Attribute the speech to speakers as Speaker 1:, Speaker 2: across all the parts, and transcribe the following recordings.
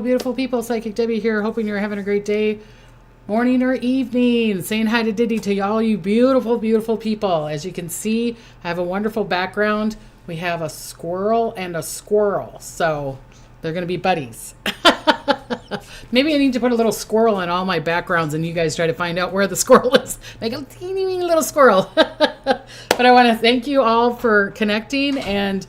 Speaker 1: beautiful people. Psychic Debbie here, hoping you're having a great day, morning or evening. Saying hi to Diddy to all you beautiful, beautiful people. As you can see, I have a wonderful background. We have a squirrel and a squirrel, so they're going to be buddies. Maybe I need to put a little squirrel in all my backgrounds and you guys try to find out where the squirrel is. Make a teeny weeny little squirrel. But I want to thank you all for connecting and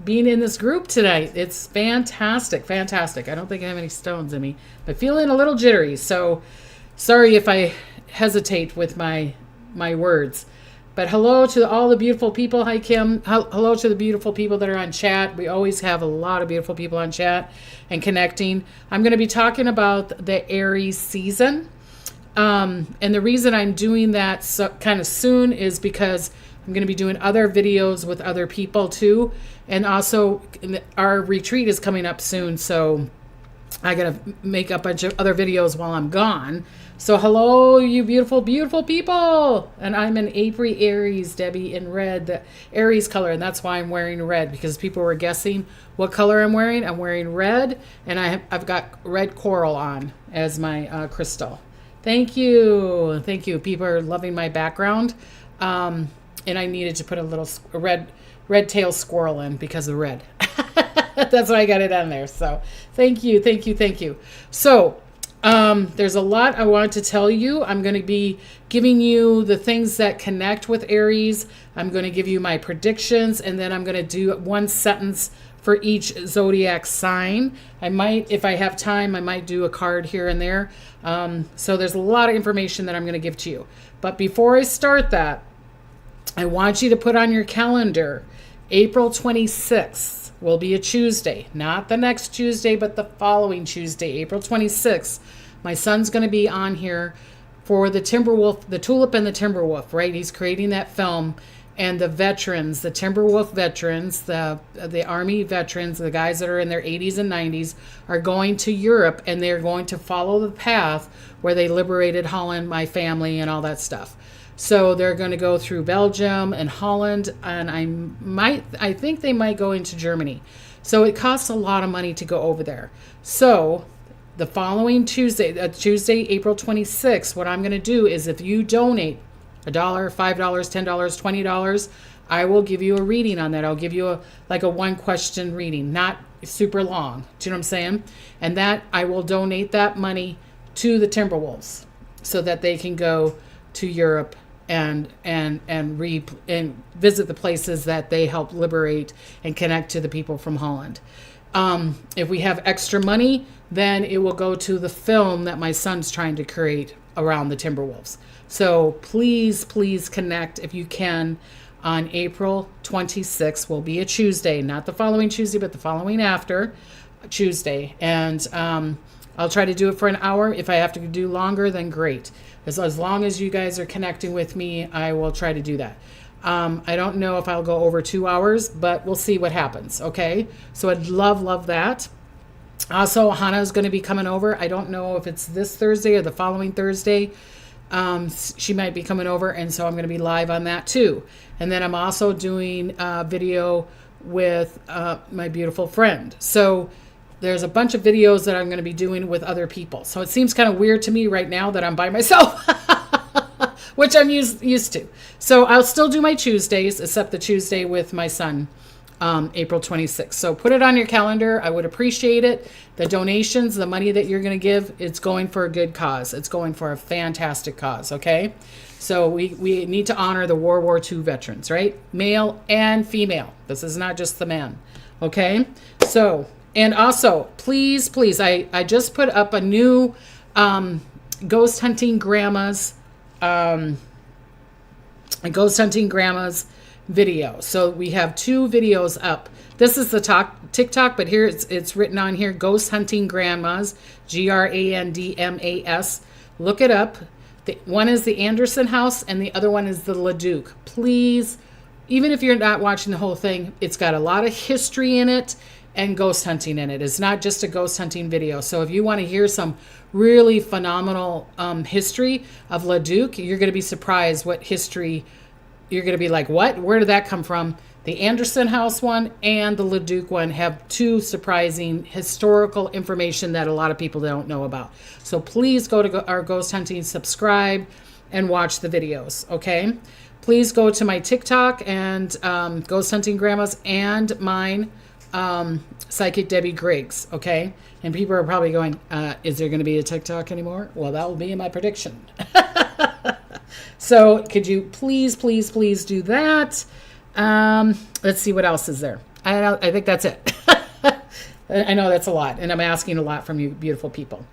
Speaker 1: being in this group tonight. It's fantastic, fantastic. I don't think I have any stones in me, but feeling a little jittery. So sorry if I hesitate with my words. But hello to all the beautiful people. Hi, Kim. Hello to the beautiful people that are on chat. We always have a lot of beautiful people on chat and connecting. I'm going to be talking about the Aries season. And the reason I'm doing that so kind of soon is because I'm going to be doing other videos with other people too. And also our retreat is coming up soon. So I got to make a bunch of other videos while I'm gone. So hello, you beautiful, beautiful people. And I'm in April Aries, Debbie, in red, the Aries color. And that's why I'm wearing red, because people were guessing what color I'm wearing. I'm wearing red, and I've got red coral on as my crystal. Thank you. Thank you. People are loving my background. And I needed to put a little red tail squirrel in because of red. That's why I got it on there. So thank you. Thank you. Thank you. So there's a lot I wanted to tell you. I'm going to be giving you the things that connect with Aries. I'm going to give you my predictions, and then I'm going to do one sentence for each zodiac sign. I might, if I have time, I might do a card here and there. So there's a lot of information that I'm going to give to you. But before I start that, I want you to put on your calendar, April 26th will be a Tuesday, not the next Tuesday, but the following Tuesday, April 26th. My son's going to be on here for the Timberwolf, the Tulip and the Timberwolf, right? He's creating that film, and the veterans, the Timberwolf veterans, the Army veterans, the guys that are in their 80s and 90s are going to Europe, and they're going to follow the path where they liberated Holland, my family, and all that stuff. So they're going to go through Belgium and Holland, and I think they might go into Germany. So it costs a lot of money to go over there. So the following Tuesday, April 26th, what I'm going to do is if you donate $1, $5, $10, $20, I will give you a reading on that. I'll give you a one question reading, not super long. Do you know what I'm saying? And that I will donate that money to the Timberwolves so that they can go to Europe and visit the places that they help liberate and connect to the people from Holland. If we have extra money, then it will go to the film that my son's trying to create around the Timberwolves. So please, please connect if you can. On April 26th will be a Tuesday, not the following Tuesday, but the following after Tuesday. And I'll try to do it for an hour. If I have to do longer, then great. As long as you guys are connecting with me, I will try to do that. I don't know if I'll go over 2 hours, but we'll see what happens, okay? So I'd love that. Also, Hannah's going to be coming over. I don't know if it's this Thursday or the following Thursday. She might be coming over, and so I'm going to be live on that too. And then I'm also doing a video with my beautiful friend. So there's a bunch of videos that I'm going to be doing with other people. So it seems kind of weird to me right now that I'm by myself, which I'm used to. So I'll still do my Tuesdays, except the Tuesday with my son, April 26th. So put it on your calendar. I would appreciate it. The donations, the money that you're going to give, it's going for a good cause. It's going for a fantastic cause, okay? So we need to honor the World War II veterans, right? Male and female. This is not just the men, okay? So... And also, please, I just put up a new ghost hunting grandmas video. So we have 2 videos up. This is the TikTok, but here it's written on here, Ghost Hunting Grandmas, GRANDMAS. Look it up. One is the Anderson House, and the other one is the Leduc. Please, even if you're not watching the whole thing, it's got a lot of history in it. And ghost hunting in it. It's not just a ghost hunting video. So if you want to hear some really phenomenal history of Leduc, you're going to be surprised what history you're going to be like, what? Where did that come from? The Anderson House one and the Leduc one have two surprising historical information that a lot of people don't know about. So please go to our ghost hunting, subscribe, and watch the videos, okay? Please go to my TikTok and Ghost Hunting Grandmas and mine, Psychic Debbie Griggs, okay? And people are probably going, is there going to be a TikTok anymore? Well, that will be in my prediction. So could you please do that? Let's see what else is there. I think that's it. I know that's a lot, and I'm asking a lot from you beautiful people.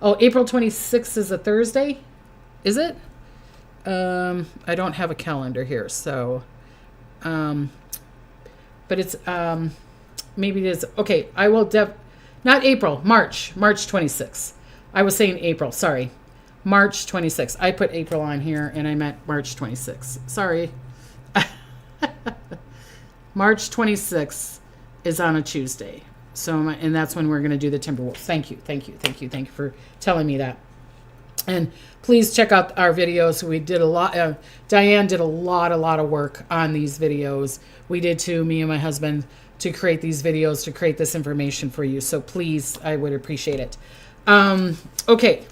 Speaker 1: Oh, April 26th is a Thursday? Is it? I don't have a calendar here, so, but it's, maybe it is. Okay, I will not April, March 26th. I was saying April, sorry. March 26th. I put April on here and I meant March 26th. Sorry. March 26th is on a Tuesday. So, and that's when we're going to do the Timberwolves. Thank you for telling me that. And please check out our videos. We did a lot. Diane did a lot of work on these videos. We did too, me and my husband, to create these videos, to create this information for you. So please, I would appreciate it. Okay.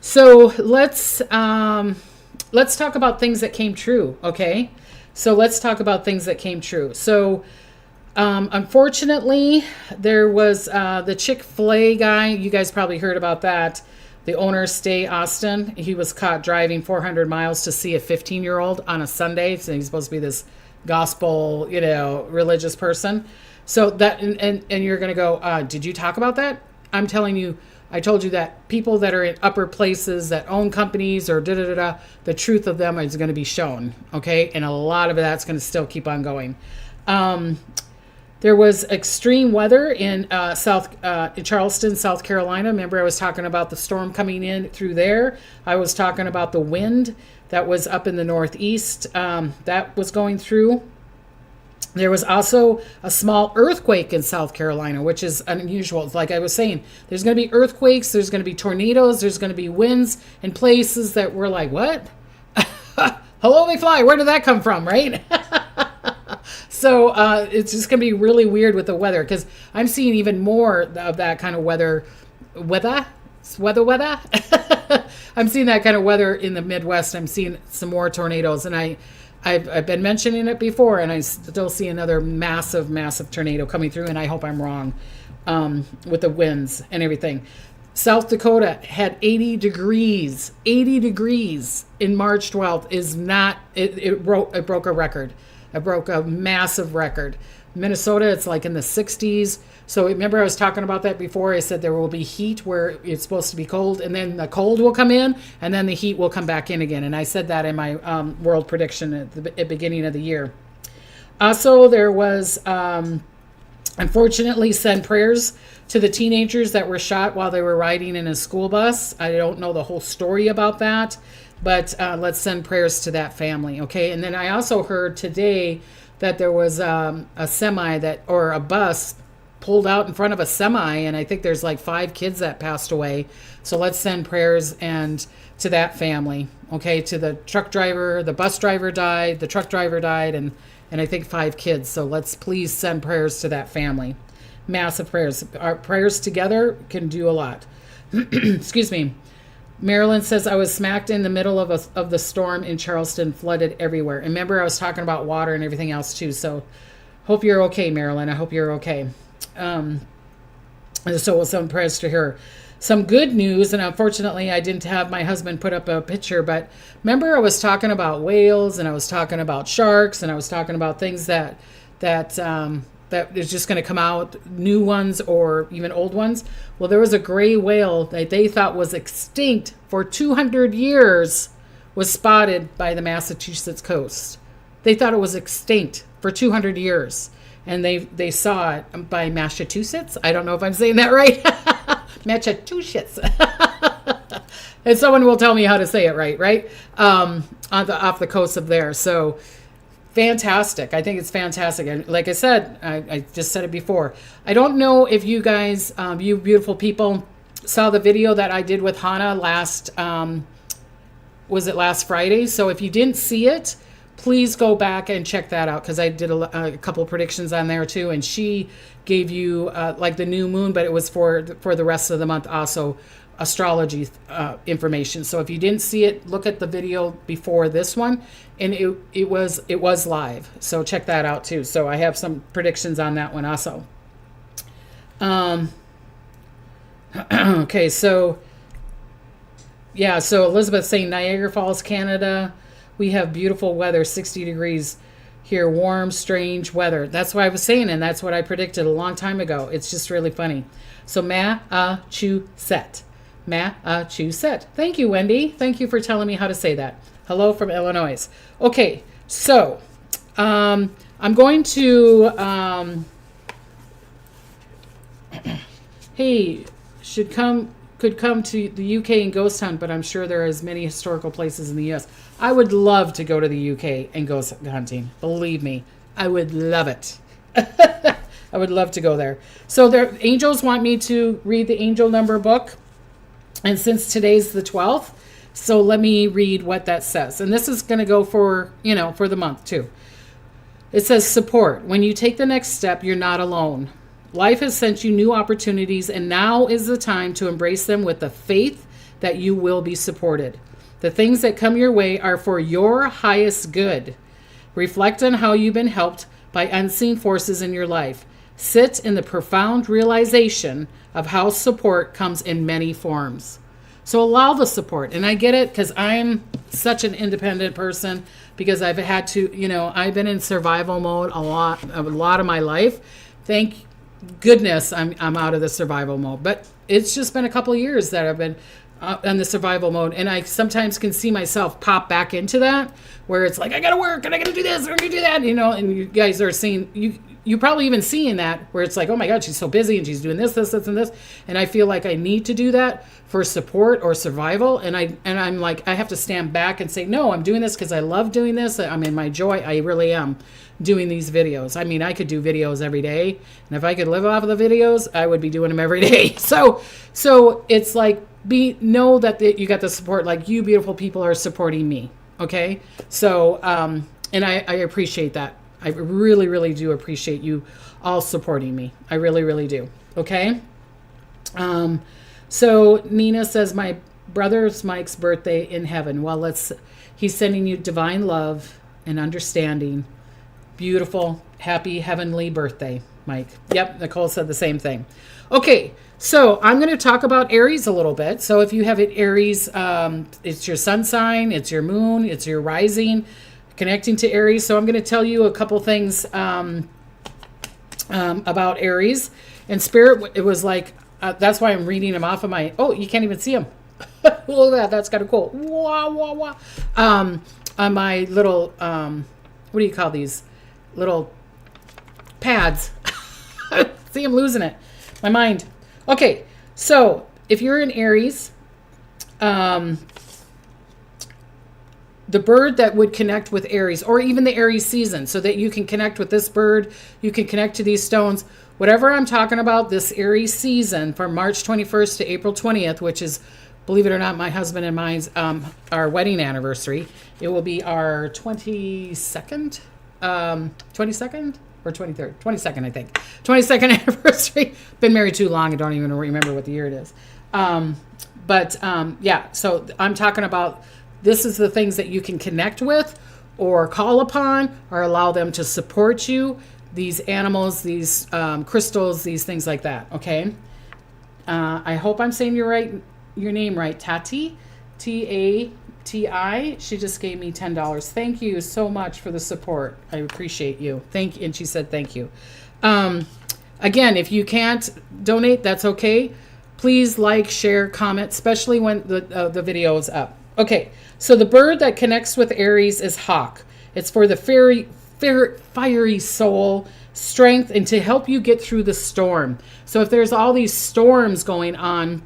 Speaker 1: So let's talk about things that came true. Okay. So let's talk about things that came true. So, unfortunately, there was the Chick-fil-A guy. You guys probably heard about that. The owner, Stay Austin, he was caught driving 400 miles to see a 15-year-old on a Sunday. So he's supposed to be this gospel, religious person. So that, and you're going to go, did you talk about that? I'm telling you, I told you that people that are in upper places that own companies or the truth of them is going to be shown. Okay. And a lot of that's going to still keep on going. There was extreme weather in Charleston, South Carolina. Remember, I was talking about the storm coming in through there. I was talking about the wind that was up in the northeast that was going through. There was also a small earthquake in South Carolina, which is unusual. Like I was saying, there's going to be earthquakes, there's going to be tornadoes, there's going to be winds in places that we're like, what? Hello, they fly. Where did that come from, right? So it's just going to be really weird with the weather because I'm seeing even more of that kind of weather. I'm seeing that kind of weather in the Midwest. I'm seeing some more tornadoes, and I've been mentioning it before, and I still see another massive tornado coming through, and I hope I'm wrong with the winds and everything. South Dakota had 80 degrees. 80 degrees in March 12th it broke a record. It broke a massive record. Minnesota, it's like in the 60s. So remember I was talking about that before. I said there will be heat where it's supposed to be cold, and then the cold will come in, and then the heat will come back in again. And I said that in my world prediction at the beginning of the year. Also, there was, unfortunately, send prayers to the teenagers that were shot while they were riding in a school bus. I don't know the whole story about that, but let's send prayers to that family, okay? And then I also heard today that there was a semi or a bus pulled out in front of a semi, and I think there's like 5 kids that passed away. So let's send prayers and to that family, okay? To the truck driver, the bus driver died, the truck driver died, and I think 5 kids. So let's please send prayers to that family. Massive prayers. Our prayers together can do a lot. Excuse me. Marilyn says, I was smacked in the middle of the storm in Charleston, flooded everywhere. And remember, I was talking about water and everything else too. So hope you're okay, Marilyn. I hope you're okay. So some prayers to her. Some good news, and unfortunately I didn't have my husband put up a picture, but remember I was talking about whales, and I was talking about sharks, and I was talking about things that is just going to come out, new ones or even old ones. Well, there was a gray whale that they thought was extinct for 200 years was spotted by the Massachusetts coast. They thought it was extinct for 200 years. And they saw it by Massachusetts. I don't know if I'm saying that right. Massachusetts. And someone will tell me how to say it right? Off the coast of there. So fantastic. I think it's fantastic. And like I said, I just said it before. I don't know if you guys, you beautiful people, saw the video that I did with Hannah last Friday? So if you didn't see it, please go back and check that out, because I did a couple predictions on there too, and she gave you like the new moon, but it was for the rest of the month also, astrology information. So if you didn't see it, look at the video before this one, and it was live. So check that out too. So I have some predictions on that one also. Okay, so yeah, so Elizabeth saying Niagara Falls, Canada. We have beautiful weather, 60 degrees here, warm, strange weather. That's what I was saying, and that's what I predicted a long time ago. It's just really funny. So Massachusetts. Massachusetts. Thank you, Wendy. Thank you for telling me how to say that. Hello from Illinois. Okay, so I'm going to hey, could come to the UK and ghost hunt, but I'm sure there are as many historical places in the US. I would love to go to the UK and ghost hunting. Believe me, I would love it. I would love to go there. So the angels want me to read the angel number book. And since today's the 12th, so let me read what that says. And this is going to go for, for the month too. It says support. When you take the next step, you're not alone. Life has sent you new opportunities, and now is the time to embrace them with the faith that you will be supported. The things that come your way are for your highest good. Reflect on how you've been helped by unseen forces in your life. Sit in the profound realization of how support comes in many forms. So allow the support. And I get it, because I'm such an independent person, because I've had to, I've been in survival mode a lot of my life. Thank goodness I'm out of the survival mode. But it's just been a couple of years that I've been in the survival mode, and I sometimes can see myself pop back into that, where it's like, I gotta work and I gotta do this and I gotta do that, and you guys are seeing, you probably even seeing that, where it's like, oh my God, she's so busy and she's doing this, and this, and I feel like I need to do that for support or survival, and I'm like, I have to stand back and say, no, I'm doing this because I love doing this. I'm in my joy. I really am doing these videos. I mean, I could do videos every day, and if I could live off of the videos, I would be doing them every day. So it's like, know that you got the support, like you beautiful people are supporting me. Okay. So, and I appreciate that. I really, really do appreciate you all supporting me. I really, really do. Okay. So Nina says, my brother's Mike's birthday in heaven. Well, he's sending you divine love and understanding. Beautiful, happy, heavenly birthday, Mike. Yep. Nicole said the same thing. Okay. So I'm going to talk about Aries a little bit. So if you have it Aries, it's your sun sign, it's your moon, it's your rising, connecting to Aries. So I'm going to tell you a couple things about Aries. And Spirit, it was like, that's why I'm reading them off of my, oh, you can't even see them. Look at that. That's kind of cool. Wah, wah, wah. On my little, what do you call these? Little pads. See, I'm losing it. My mind. Okay, so if you're in Aries, the bird that would connect with Aries, or even the Aries season, so that you can connect with this bird, you can connect to these stones, whatever I'm talking about, this Aries season from March 21st to April 20th, which is, believe it or not, my husband and mine's, our wedding anniversary. It will be our 22nd or 23rd, 22nd, I think. 22nd anniversary. Been married too long. I don't even remember what the year it is. Yeah, so I'm talking about, this is the things that you can connect with or call upon or allow them to support you. These animals, these crystals, these things like that, okay? I hope I'm saying your name right. Tati, Tati. She just gave me $10. Thank you so much for the support. I appreciate you. And she said thank you. Again, if you can't donate, that's okay. Please like, share, comment, especially when the video is up. Okay, so the bird that connects with Aries is hawk. It's for the fiery soul, strength, and to help you get through the storm. So if there's all these storms going on,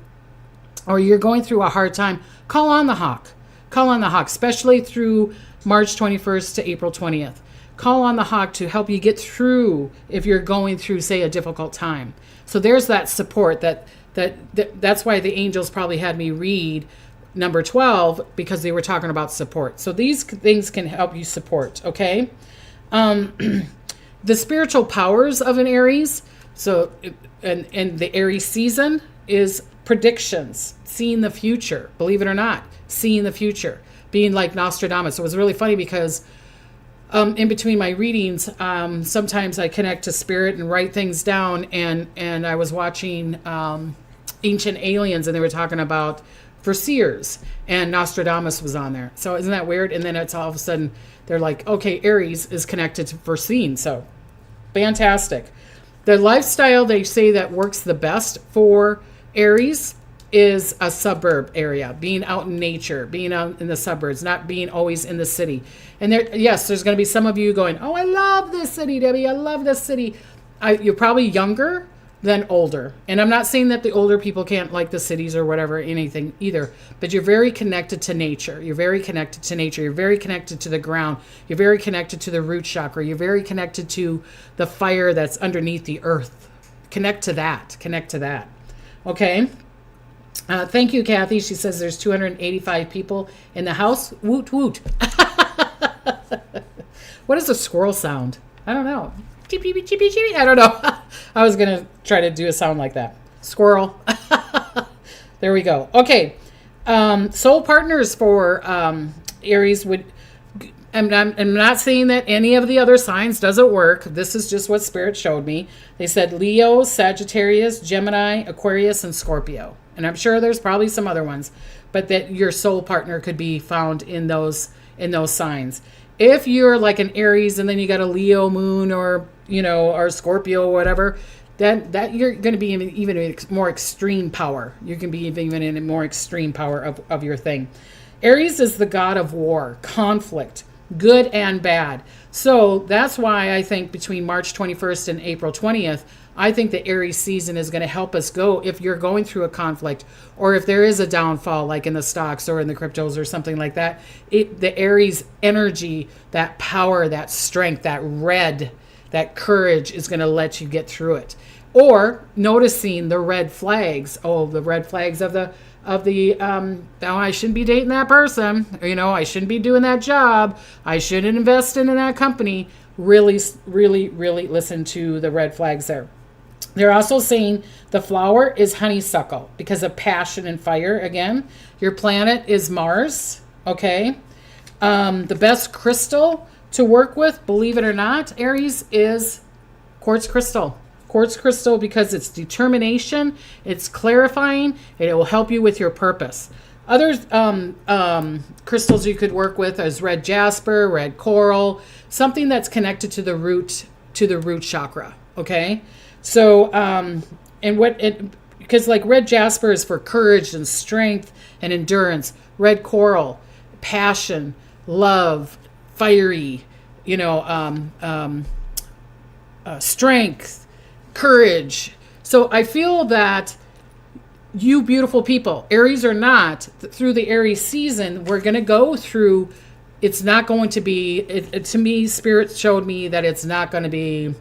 Speaker 1: or you're going through a hard time, call on the hawk. Call on the hawk, especially through March 21st to April 20th. Call on the hawk to help you get through if you're going through, say, a difficult time. So there's that support. That's why the angels probably had me read number 12 because they were talking about support. So these things can help you support, okay? The spiritual powers of an Aries, so and the Aries season is predictions, seeing the future, believe it or not, seeing the future, being like Nostradamus. So it was really funny because in between my readings, sometimes I connect to spirit and write things down, and I was watching Ancient Aliens, and they were talking about foreseers, and Nostradamus was on there. So isn't that weird? And then it's all of a sudden they're like, okay, Aries is connected to foreseeing. So fantastic. The lifestyle they say that works the best for Aries is a suburb area, being out in nature, being out in the suburbs, not being always in the city. And yes, there's going to be some of you going, oh, I love this city, Debbie. I love this city. You're probably younger than older. And I'm not saying that the older people can't like the cities or whatever, anything either, but you're very connected to nature. You're very connected to nature. You're very connected to the ground. You're very connected to the root chakra. You're very connected to the fire that's underneath the earth. Connect to that. Connect to that. Okay. Thank you, Kathy. She says there's 285 people in the house. Woot, woot. What is a squirrel sound? I don't know. Cheepy, cheepy, cheepy. I don't know. I was going to try to do a sound like that. Squirrel. There we go. Okay. Soul partners for Aries would... I'm not saying that any of the other signs doesn't work. This is just what Spirit showed me. They said Leo, Sagittarius, Gemini, Aquarius, and Scorpio. And I'm sure there's probably some other ones, but that your soul partner could be found in those signs. If you're like an Aries and then you got a Leo moon or, or Scorpio or whatever, that you're going to be even more extreme power. You can be even in a more extreme power of your thing. Aries is the god of war, conflict, good and bad. So that's why I think between March 21st and April 20th, I think the Aries season is going to help us go if you're going through a conflict or if there is a downfall like in the stocks or in the cryptos or something like that. The Aries energy, that power, that strength, that red, that courage is going to let you get through it. Or noticing the red flags. Oh, the red flags of the oh, I shouldn't be dating that person. I shouldn't be doing that job. I shouldn't invest in that company. Really, really, really listen to the red flags there. They're also saying the flower is honeysuckle because of passion and fire. Again, your planet is Mars. Okay. The best crystal to work with, believe it or not, Aries, is quartz crystal. Quartz crystal because it's determination, it's clarifying, and it will help you with your purpose. Other crystals you could work with is red jasper, red coral, something that's connected to the root chakra. Okay, so because like red jasper is for courage and strength and endurance. Red coral, passion, love, fiery, strength, courage. So I feel that you beautiful people, Aries or not, through the Aries season, we're going to go through, it's not going to be, to me, Spirit showed me that it's not going to be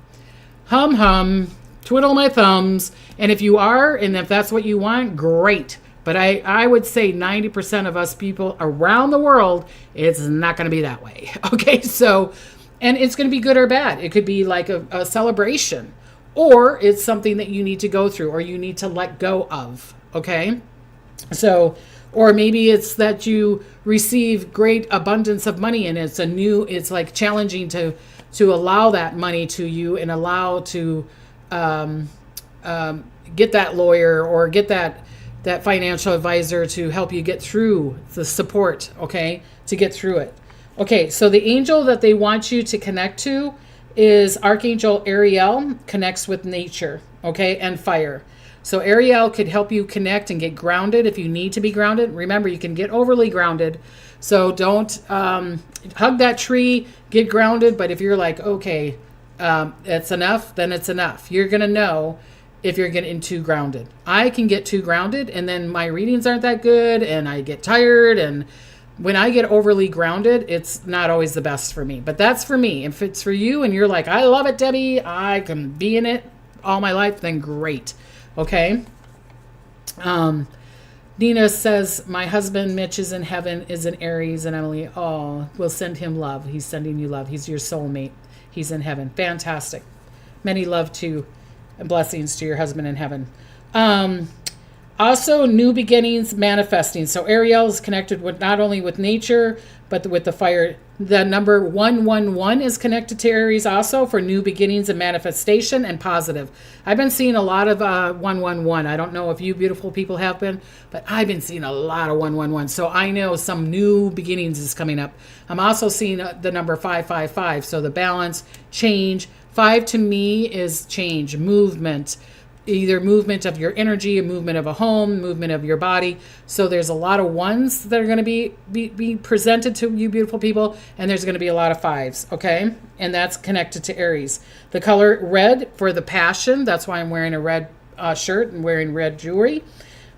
Speaker 1: hum, twiddle my thumbs. And if you are, and if that's what you want, great. But I would say 90% of us people around the world, it's not going to be that way. Okay, so, and it's going to be good or bad. It could be like a celebration. Or it's something that you need to go through or you need to let go of, okay? So, or maybe it's that you receive great abundance of money and it's like challenging to allow that money to you and allow to get that lawyer or get that financial advisor to help you get through the support, okay, to get through it. Okay, so the angel that they want you to connect to is Archangel Ariel, connects with nature, okay, and fire. So Ariel could help you connect and get grounded if you need to be grounded. Remember, you can get overly grounded, so don't hug that tree, get grounded. But if you're like, okay, it's enough, then it's enough. You're going to know if you're getting too grounded. I can get too grounded, and then my readings aren't that good, and I get tired, and when I get overly grounded, it's not always the best for me. But that's for me. If it's for you and you're like, I love it, Debbie, I can be in it all my life, then great. Okay. Nina says, my husband Mitch is in heaven, is in Aries. And Emily, oh, we'll send him love. He's sending you love. He's your soulmate. He's in heaven. Fantastic. Many love to and blessings to your husband in heaven. Also, new beginnings manifesting. So Ariel is connected with not only with nature, but with the fire. The number 111 is connected to Aries also for new beginnings and manifestation and positive. I've been seeing a lot of 111. I don't know if you beautiful people have been, but I've been seeing a lot of 111. So I know some new beginnings is coming up. I'm also seeing the number 555. So the balance, change. 5 to me is change, movement. Either movement of your energy, a movement of a home, movement of your body. So there's a lot of ones that are going to be presented to you beautiful people, and there's going to be a lot of 5s, okay? And that's connected to Aries. The color red for the passion. That's why I'm wearing a red shirt and wearing red jewelry.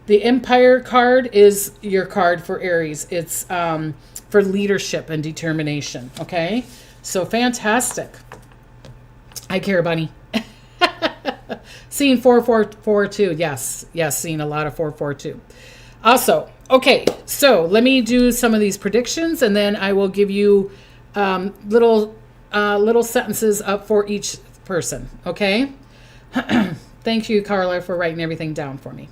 Speaker 1: The Empire card is your card for Aries. It's for leadership and determination, okay? So fantastic. Hi, Cara Bunny. Seeing 4442. Yes, seeing a lot of 442. Also, okay, so let me do some of these predictions, and then I will give you little sentences up for each person, okay? Thank you, Carla, for writing everything down for me.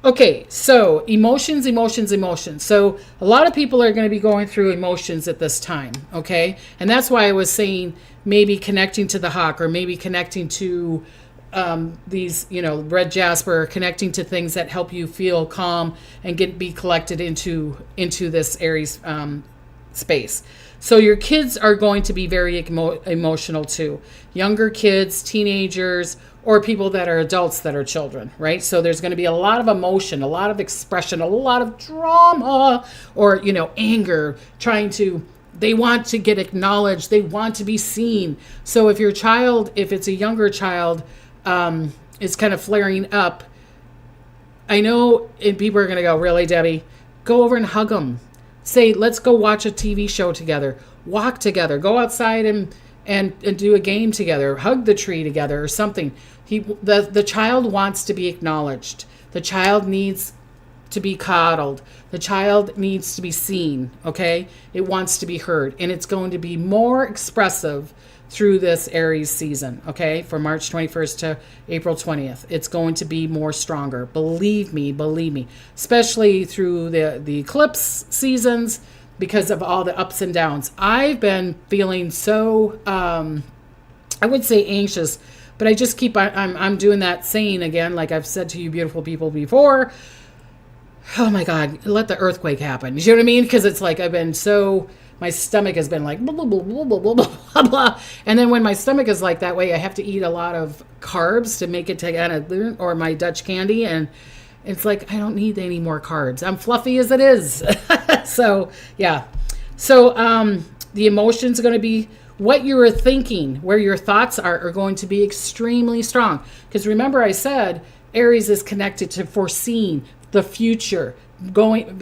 Speaker 1: Okay, so emotions. So a lot of people are going to be going through emotions at this time, okay? And that's why I was saying maybe connecting to the hawk, or maybe connecting to these, red jasper, connecting to things that help you feel calm and be collected into this Aries space. So your kids are going to be very emotional too. Younger kids, teenagers, or people that are adults that are children, right? So there's going to be a lot of emotion, a lot of expression, a lot of drama, or, anger, they want to get acknowledged. They want to be seen. So if it's a younger child, is kind of flaring up, I know people are going to go, really, Debbie? Go over and hug them. Say, let's go watch a TV show together. Walk together. Go outside and do a game together. Hug the tree together or something. The child wants to be acknowledged. The child needs to be coddled. The child needs to be seen, okay? It wants to be heard. And it's going to be more expressive through this Aries season, okay? From March 21st to April 20th. It's going to be more stronger. Believe me. Especially through the eclipse seasons, because of all the ups and downs. I've been feeling so, I would say anxious, but I just I'm doing that saying again, like I've said to you beautiful people before, oh my God, let the earthquake happen. You know what I mean? Because it's like my stomach has been like blah, blah, blah, blah, blah, blah, blah, blah. And then when my stomach is like that way, I have to eat a lot of carbs to make it to kind of, or my Dutch candy. And it's like, I don't need any more carbs. I'm fluffy as it is. So, yeah. So the emotions are going to be what you were thinking, where your thoughts are going to be extremely strong. Because remember I said Aries is connected to foreseeing the future,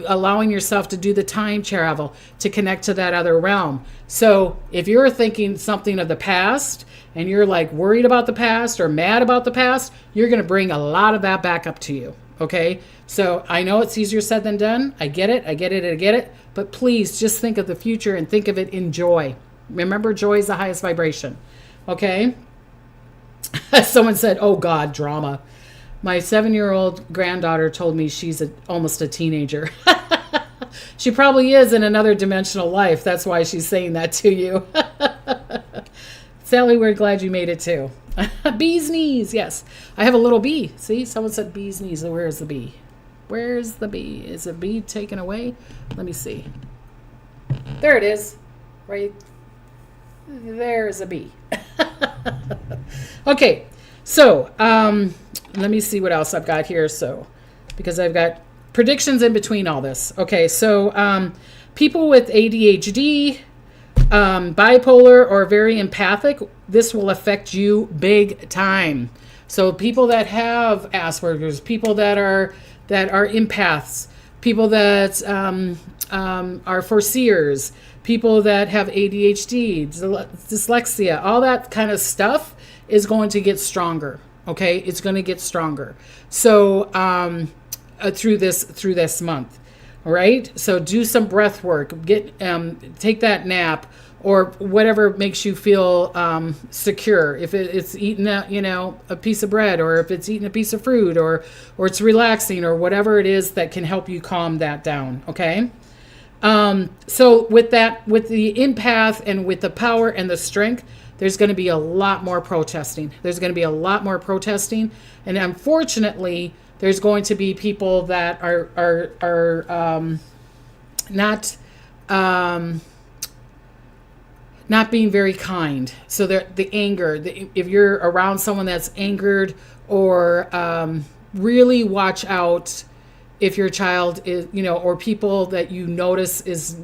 Speaker 1: allowing yourself to do the time travel to connect to that other realm. So if you're thinking something of the past and you're like worried about the past or mad about the past, you're going to bring a lot of that back up to you. Okay. So I know it's easier said than done. I get it. But please just think of the future and think of it in joy. Remember, joy is the highest vibration. Okay. Someone said, oh God, drama. My 7-year-old granddaughter told me she's almost a teenager. She probably is in another dimensional life. That's why she's saying that to you. Sally, we're glad you made it too. Bee's knees, yes. I have a little bee. See, someone said bee's knees. Where's the bee? Where's the bee? Is the bee taken away? Let me see. There it is. Right there's a bee. Okay, so let me see what else I've got here. So, because I've got predictions in between all this. Okay, so people with ADHD, bipolar, or very empathic, this will affect you big time. So people that have Asperger's, people that are empaths, people that are foreseers, people that have ADHD, dyslexia, all that kind of stuff is going to get stronger. Okay, it's going to get stronger. So through this month. All right. So do some breath work. Take that nap or whatever makes you feel secure. If it's eating a piece of bread, or if it's eating a piece of fruit, or it's relaxing, or whatever it is that can help you calm that down. Okay. So with the empath and with the power and the strength, there's going to be a lot more protesting. And unfortunately, there's going to be people that are not being very kind. So the anger, if you're around someone that's angered, or really watch out if your child is, or people that you notice is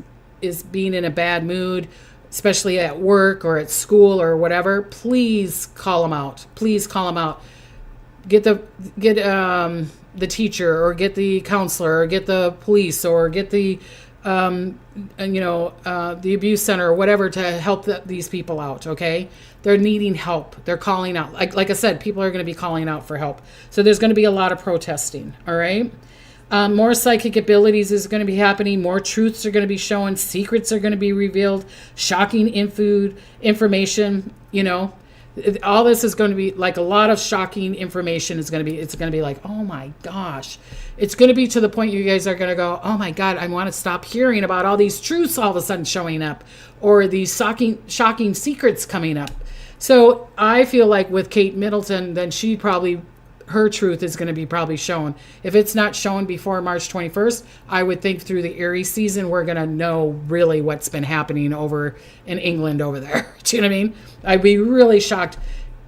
Speaker 1: being in a bad mood, especially at work or at school or whatever, please call them out. Get the teacher, or get the counselor, or get the police, or get the the abuse center or whatever to help these people out. Okay, they're needing help. They're calling out. Like I said, people are going to be calling out for help. So there's going to be a lot of protesting. All right. More psychic abilities is going to be happening. More truths are going to be shown. Secrets are going to be revealed. Shocking information. All this is going to be like a lot of shocking information. It's going to be like, oh my gosh. It's going to be to the point you guys are going to go, oh my God, I want to stop hearing about all these truths all of a sudden showing up, or these shocking secrets coming up. So I feel like with Kate Middleton, then her truth is going to be probably shown. If it's not shown before March 21st, I would think through the Aries season, we're going to know really what's been happening over in England over there. Do you know what I mean? I'd be really shocked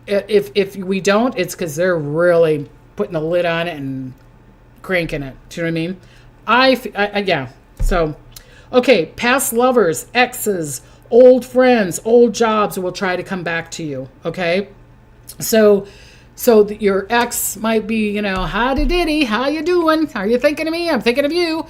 Speaker 1: if we don't. It's because they're really putting the lid on it and cranking it. Do you know what I mean? Yeah. So, okay. Past lovers, exes, old friends, old jobs will try to come back to you. Okay. So your ex might be, howdy diddy, how you doing? Are you thinking of me? I'm thinking of you.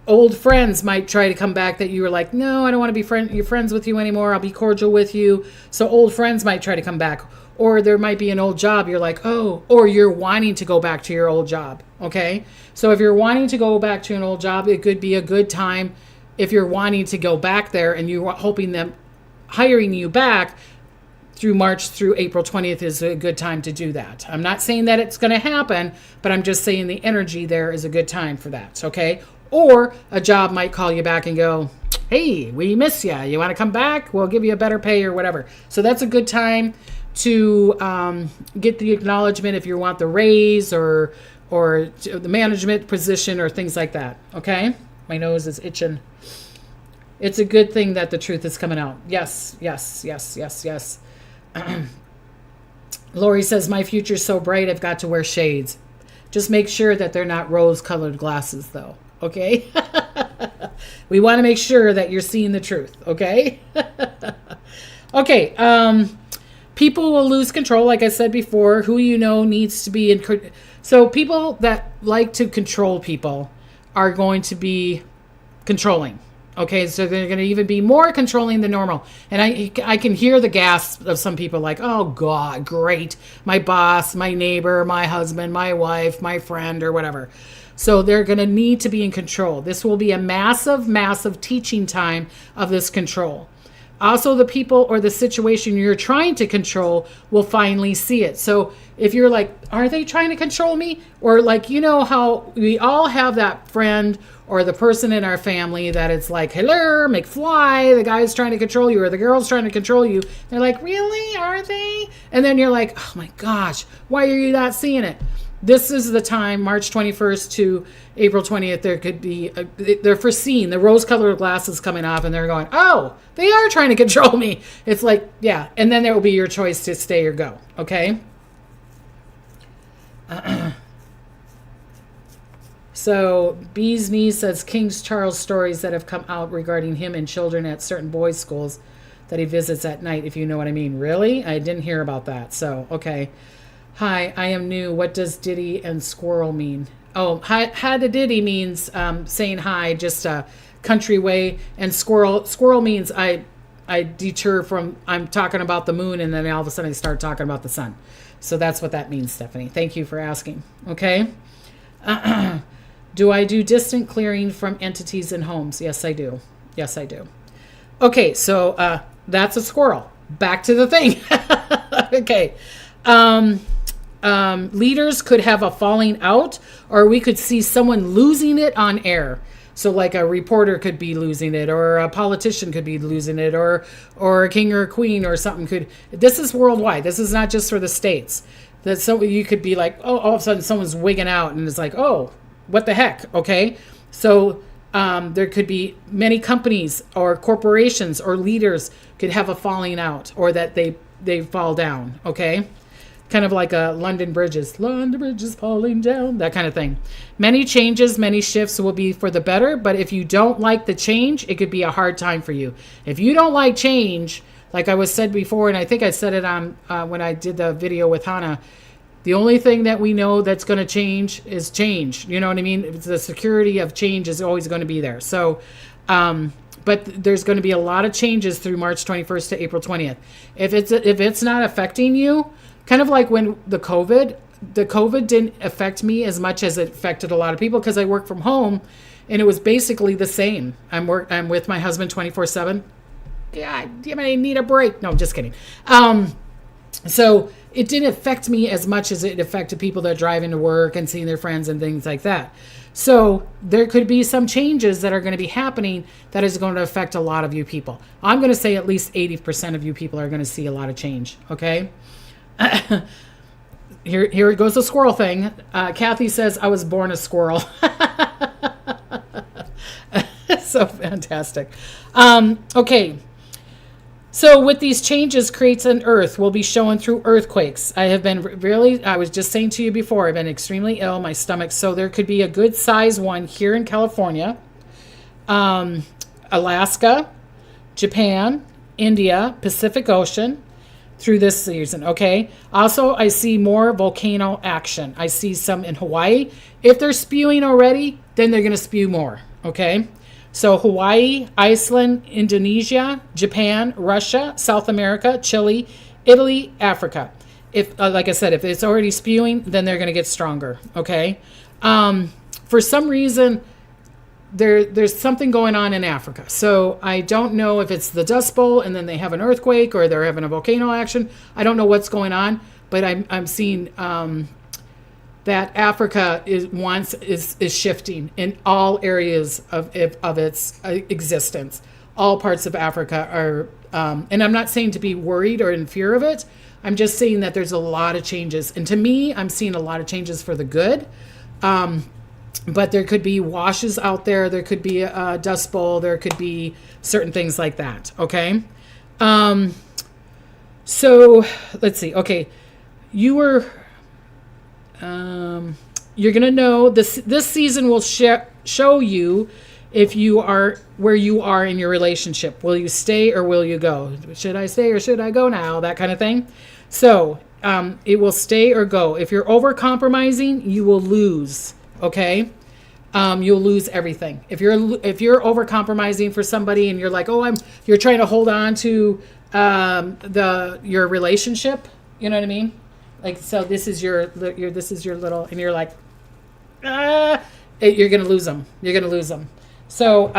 Speaker 1: Old friends might try to come back that you were like, no, I don't want to be friends with you anymore. I'll be cordial with you. So old friends might try to come back. Or there might be an old job. You're like, oh, or you're wanting to go back to your old job. Okay. So if you're wanting to go back to an old job, it could be a good time. If you're wanting to go back there and you're hoping them hiring you back, through March through April 20th is a good time to do that. I'm not saying that it's going to happen, but I'm just saying the energy there is a good time for that, okay? Or a job might call you back and go, hey, we miss you. You want to come back? We'll give you a better pay or whatever. So that's a good time to get the acknowledgement if you want the raise or the management position or things like that, okay? My nose is itching. It's a good thing that the truth is coming out. Yes. Lori says, my future's so bright I've got to wear shades. Just make sure that they're not rose-colored glasses, though. Okay? We want to make sure that you're seeing the truth. Okay? Okay. People will lose control, like I said before. Who needs to be in. So people that like to control people are going to be controlling. Okay, so they're going to even be more controlling than normal. And I can hear the gasps of some people like, oh, God, great. My boss, my neighbor, my husband, my wife, my friend, or whatever. So they're going to need to be in control. This will be a massive, massive teaching time of this control. Also, the people or the situation you're trying to control will finally see it. So if you're like, are they trying to control me? Or like, how we all have that friend or the person in our family that it's like, hello, McFly, the guy's trying to control you or the girl's trying to control you. They're like, really? Are they? And then you're like, oh my gosh, why are you not seeing it? This is the time, March 21st to April 20th, there could be, they're foreseeing the rose-colored glasses coming off and they're going, oh, they are trying to control me. It's like, yeah. And then there will be your choice to stay or go. Okay. So Bee's Knee says King Charles stories that have come out regarding him and children at certain boys' schools that he visits at night, if you know what I mean. Really? I didn't hear about that. So, okay. Hi, I am new. What does diddy and squirrel mean? Oh, hi to diddy means saying hi, just a country way. And squirrel means I deter from, I'm talking about the moon and then all of a sudden I start talking about the sun. So that's what that means, Stephanie. Thank you for asking. Okay. Do I do distant clearing from entities and homes? Yes, I do. Yes, I do. Okay, so that's a squirrel. Back to the thing. Okay. Leaders could have a falling out, or we could see someone losing it on air. So like a reporter could be losing it, or a politician could be losing it, or a king or a queen or something could. This is worldwide. This is not just for the States. That so you could be like, oh, all of a sudden someone's wigging out, and it's like, oh, what the heck? Okay. So there could be many companies or corporations or leaders could have a falling out, or that they fall down. Okay. Kind of like a London Bridges falling down, that kind of thing. Many changes, many shifts will be for the better, but if you don't like the change, it could be a hard time for you. If you don't like change, like I was said before, and I think I said it on when I did the video with Hannah, the only thing that we know that's going to change is change. You know what I mean? The security of change is always going to be there. So, but there's going to be a lot of changes through March 21st to April 20th. If it's not affecting you, kind of like when the COVID didn't affect me as much as it affected a lot of people because I work from home, and it was basically the same. I'm with my husband 24/7. Yeah, I need a break. No, just kidding. So it didn't affect me as much as it affected people that are driving to work and seeing their friends and things like that. So there could be some changes that are going to be happening that is going to affect a lot of you people. I'm going to say at least 80% of you people are going to see a lot of change. Okay. Here goes the squirrel thing. Kathy says, I was born a squirrel. So fantastic. Okay. So with these changes creates an earth will be shown through earthquakes. I was just saying to you before, I've been extremely ill, my stomach. So there could be a good size one here in California, Alaska, Japan, India, Pacific Ocean, through this season, okay? Also, I see more volcano action. I see some in Hawaii. If they're spewing already, then they're going to spew more, okay? So Hawaii, Iceland, Indonesia, Japan, Russia, South America, Chile, Italy, Africa. If, like I said, if it's already spewing, then they're going to get stronger, okay? For some reason, there's something going on in Africa. So I don't know if it's the Dust Bowl and then they have an earthquake or they're having a volcano action. I don't know what's going on, but I'm seeing that Africa is shifting in all areas of its existence. All parts of Africa are, and I'm not saying to be worried or in fear of it. I'm just saying that there's a lot of changes. And to me, I'm seeing a lot of changes for the good. But there could be washes out there. There could be a dust bowl. There could be certain things like that. Okay. So let's see. Okay. You're going to know this season will show you if you are where you are in your relationship. Will you stay or will you go? Should I stay or should I go now? That kind of thing. So, it will stay or go. If you're over compromising, you will lose. Okay. You'll lose everything. If you're over compromising for somebody and you're like, you're trying to hold on to, your relationship, you know what I mean? Like, so this is your little, and you're like, you're going to lose them. You're going to lose them. So,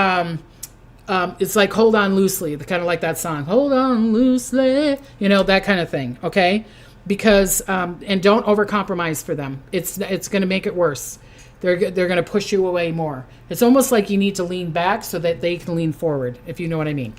Speaker 1: it's like, hold on loosely, kind of like that song, hold on loosely, that kind of thing. Okay. Because, and don't over compromise for them. It's going to make it worse. They're going to push you away more. It's almost like you need to lean back so that they can lean forward, if you know what I mean.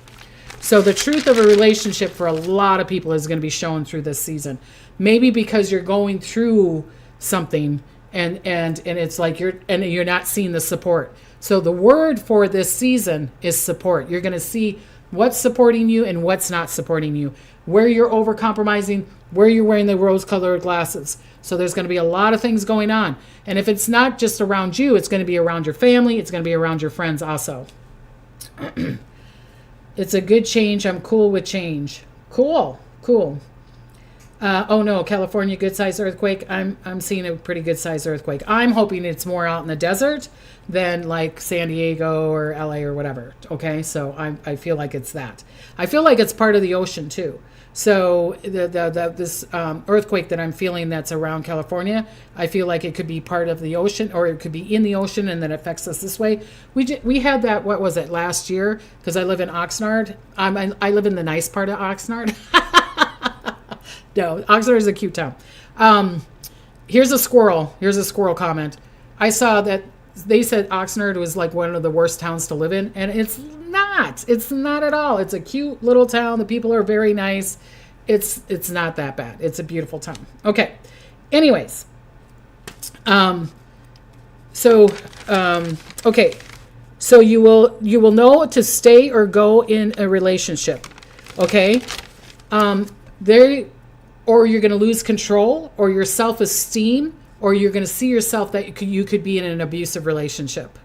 Speaker 1: So the truth of a relationship for a lot of people is going to be shown through this season. Maybe because you're going through something and it's like you're not seeing the support. So the word for this season is support. You're going to see what's supporting you and what's not supporting you, where you're over compromising, where you're wearing the rose-colored glasses. So there's going to be a lot of things going on. And if it's not just around you, it's going to be around your family. It's going to be around your friends also. It's a good change. I'm cool with change. Cool. Oh no, California, good sized earthquake. I'm seeing a pretty good sized earthquake. I'm hoping it's more out in the desert than like San Diego or LA or whatever. Okay, so I feel like it's that. I feel like it's part of the ocean too. So this earthquake that I'm feeling that's around California, I feel like it could be part of the ocean, or it could be in the ocean and then affects us this way. We had that, what was it, last year? Because I live in Oxnard. I live in the nice part of Oxnard. No, Oxnard is a cute town. Here's a squirrel. Here's a squirrel comment. I saw that they said Oxnard was like one of the worst towns to live in, and it's not. It's not at all. It's a cute little town. The people are very nice. It's not that bad. It's a beautiful town. Okay. Anyways, okay. So you will know to stay or go in a relationship. Okay. Or you're going to lose control, or your self-esteem, or you're going to see yourself that you could be in an abusive relationship.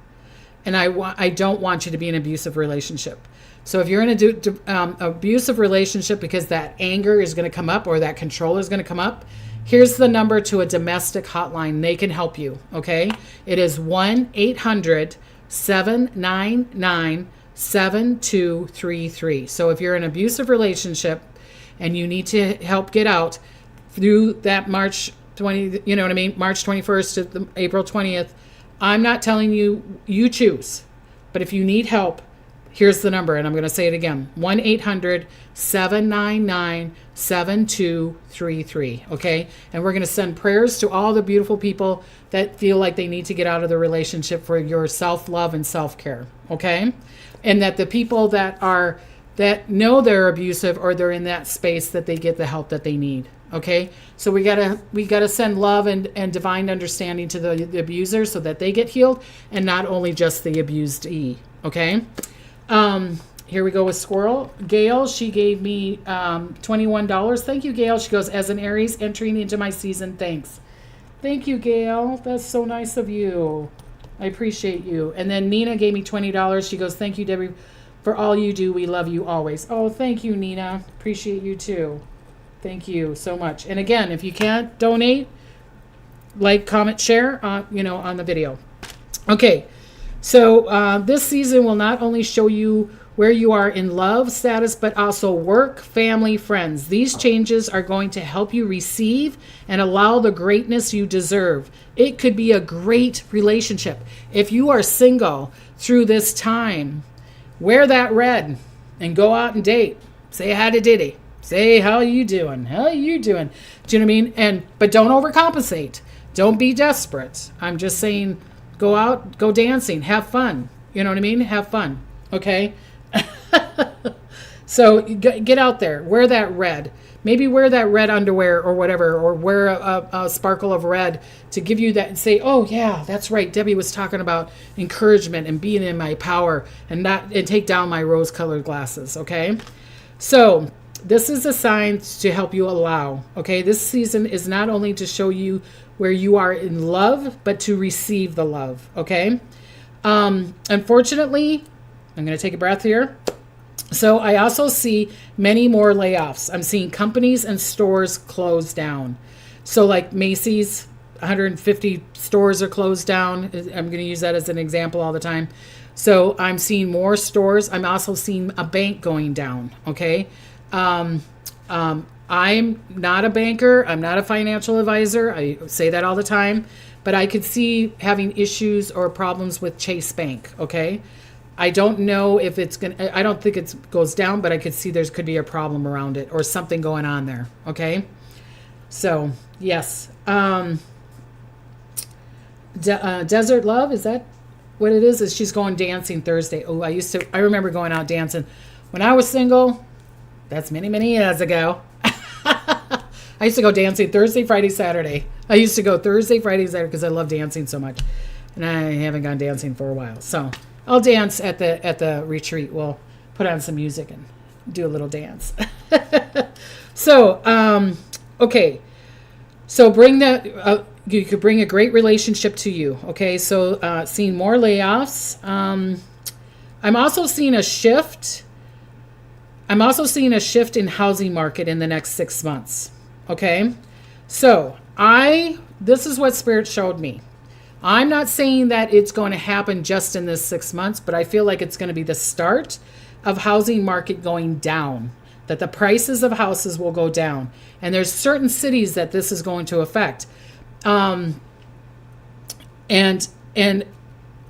Speaker 1: And I don't want you to be in an abusive relationship. So if you're in an abusive relationship because that anger is going to come up or that control is going to come up, here's the number to a domestic hotline. They can help you, okay? It is 1-800-799-7233. So if you're in an abusive relationship and you need to help get out through that March 20, you know what I mean? March 21st to April 20th. I'm not telling you, you choose. But if you need help, here's the number, and I'm going to say it again. 1-800-799-7233, okay? And we're going to send prayers to all the beautiful people that feel like they need to get out of the relationship for your self-love and self-care, okay? And that the people that know they're abusive or they're in that space, that they get the help that they need. Okay, so we gotta send love and divine understanding to the abuser so that they get healed, and not only just the abused. Okay, here we go with Squirrel. Gail, she gave me $21. Thank you, Gail. She goes, as an Aries entering into my season, thanks. Thank you, Gail. That's so nice of you. I appreciate you. And then Nina gave me $20. She goes, thank you, Debbie, for all you do. We love you always. Oh, thank you, Nina. Appreciate you too. Thank you so much. And again, if you can't donate, like, comment, share, on the video. Okay, so this season will not only show you where you are in love status, but also work, family, friends. These changes are going to help you receive and allow the greatness you deserve. It could be a great relationship. If you are single through this time, wear that red and go out and date. Say hi to Diddy. Say, how you doing? How you doing? Do you know what I mean? But don't overcompensate. Don't be desperate. I'm just saying, go out, go dancing, have fun. You know what I mean? Have fun. Okay? So get out there. Wear that red. Maybe wear that red underwear or whatever, or wear a sparkle of red to give you that and say, oh, yeah, that's right. Debbie was talking about encouragement and being in my power and take down my rose-colored glasses. Okay? So this is a sign to help you allow, okay? This season is not only to show you where you are in love, but to receive the love, okay? Unfortunately, I'm going to take a breath here. So I also see many more layoffs. I'm seeing companies and stores close down. So like Macy's, 150 stores are closed down. I'm going to use that as an example all the time. So I'm seeing more stores. I'm also seeing a bank going down, okay? I'm not a banker. I'm not a financial advisor. I say that all the time, but I could see having issues or problems with Chase Bank. Okay. I don't know if I don't think it goes down, but I could see could be a problem around it or something going on there. Okay. So yes. Desert Love. Is that what it is? She's going dancing Thursday. Oh, I remember going out dancing when I was single. That's many, many years ago. I used to go dancing Thursday, Friday, Saturday. I used to go Thursday, Friday, Saturday because I love dancing so much. And I haven't gone dancing for a while. So I'll dance at the retreat. We'll put on some music and do a little dance. So, okay. So you could bring a great relationship to you. Okay. So seeing more layoffs. I'm also seeing a shift. I'm also seeing a shift in housing market in the next 6 months. Okay. So this is what Spirit showed me. I'm not saying that it's going to happen just in this 6 months, but I feel like it's going to be the start of housing market going down, that the prices of houses will go down. And there's certain cities that this is going to affect. And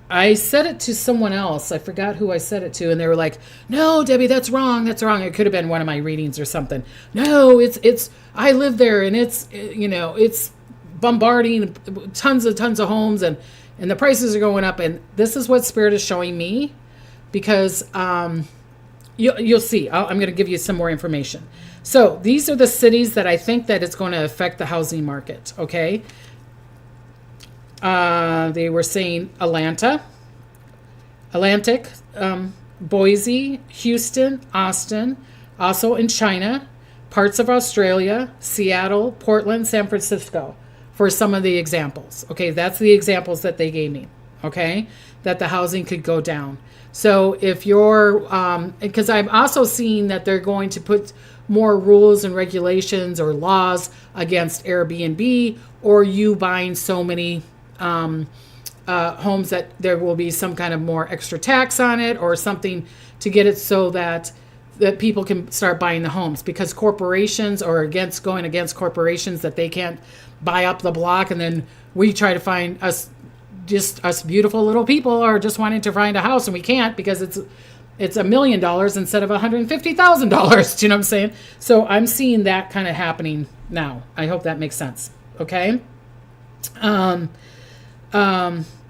Speaker 1: I said it to someone else. I forgot who I said it to. And they were like, no, Debbie, that's wrong. That's wrong. It could have been one of my readings or something. No, it's, I live there and it's, it's bombarding tons of homes and the prices are going up. And this is what Spirit is showing me because, you'll see, I'm going to give you some more information. So these are the cities that I think that it's going to affect the housing market. Okay. They were saying Atlantic, Boise, Houston, Austin, also in China, parts of Australia, Seattle, Portland, San Francisco, for some of the examples. Okay, that's the examples that they gave me. Okay, that the housing could go down. So if you're, because I'm also seeing that they're going to put more rules and regulations or laws against Airbnb or you buying so many homes that there will be some kind of more extra tax on it or something to get it so that people can start buying the homes, because corporations are going against corporations that they can't buy up the block, and then we try to find us beautiful little people are just wanting to find a house and we can't because it's $1 million instead of $150,000. Do you know what I'm saying? So I'm seeing that kind of happening now. I hope that makes sense. Okay.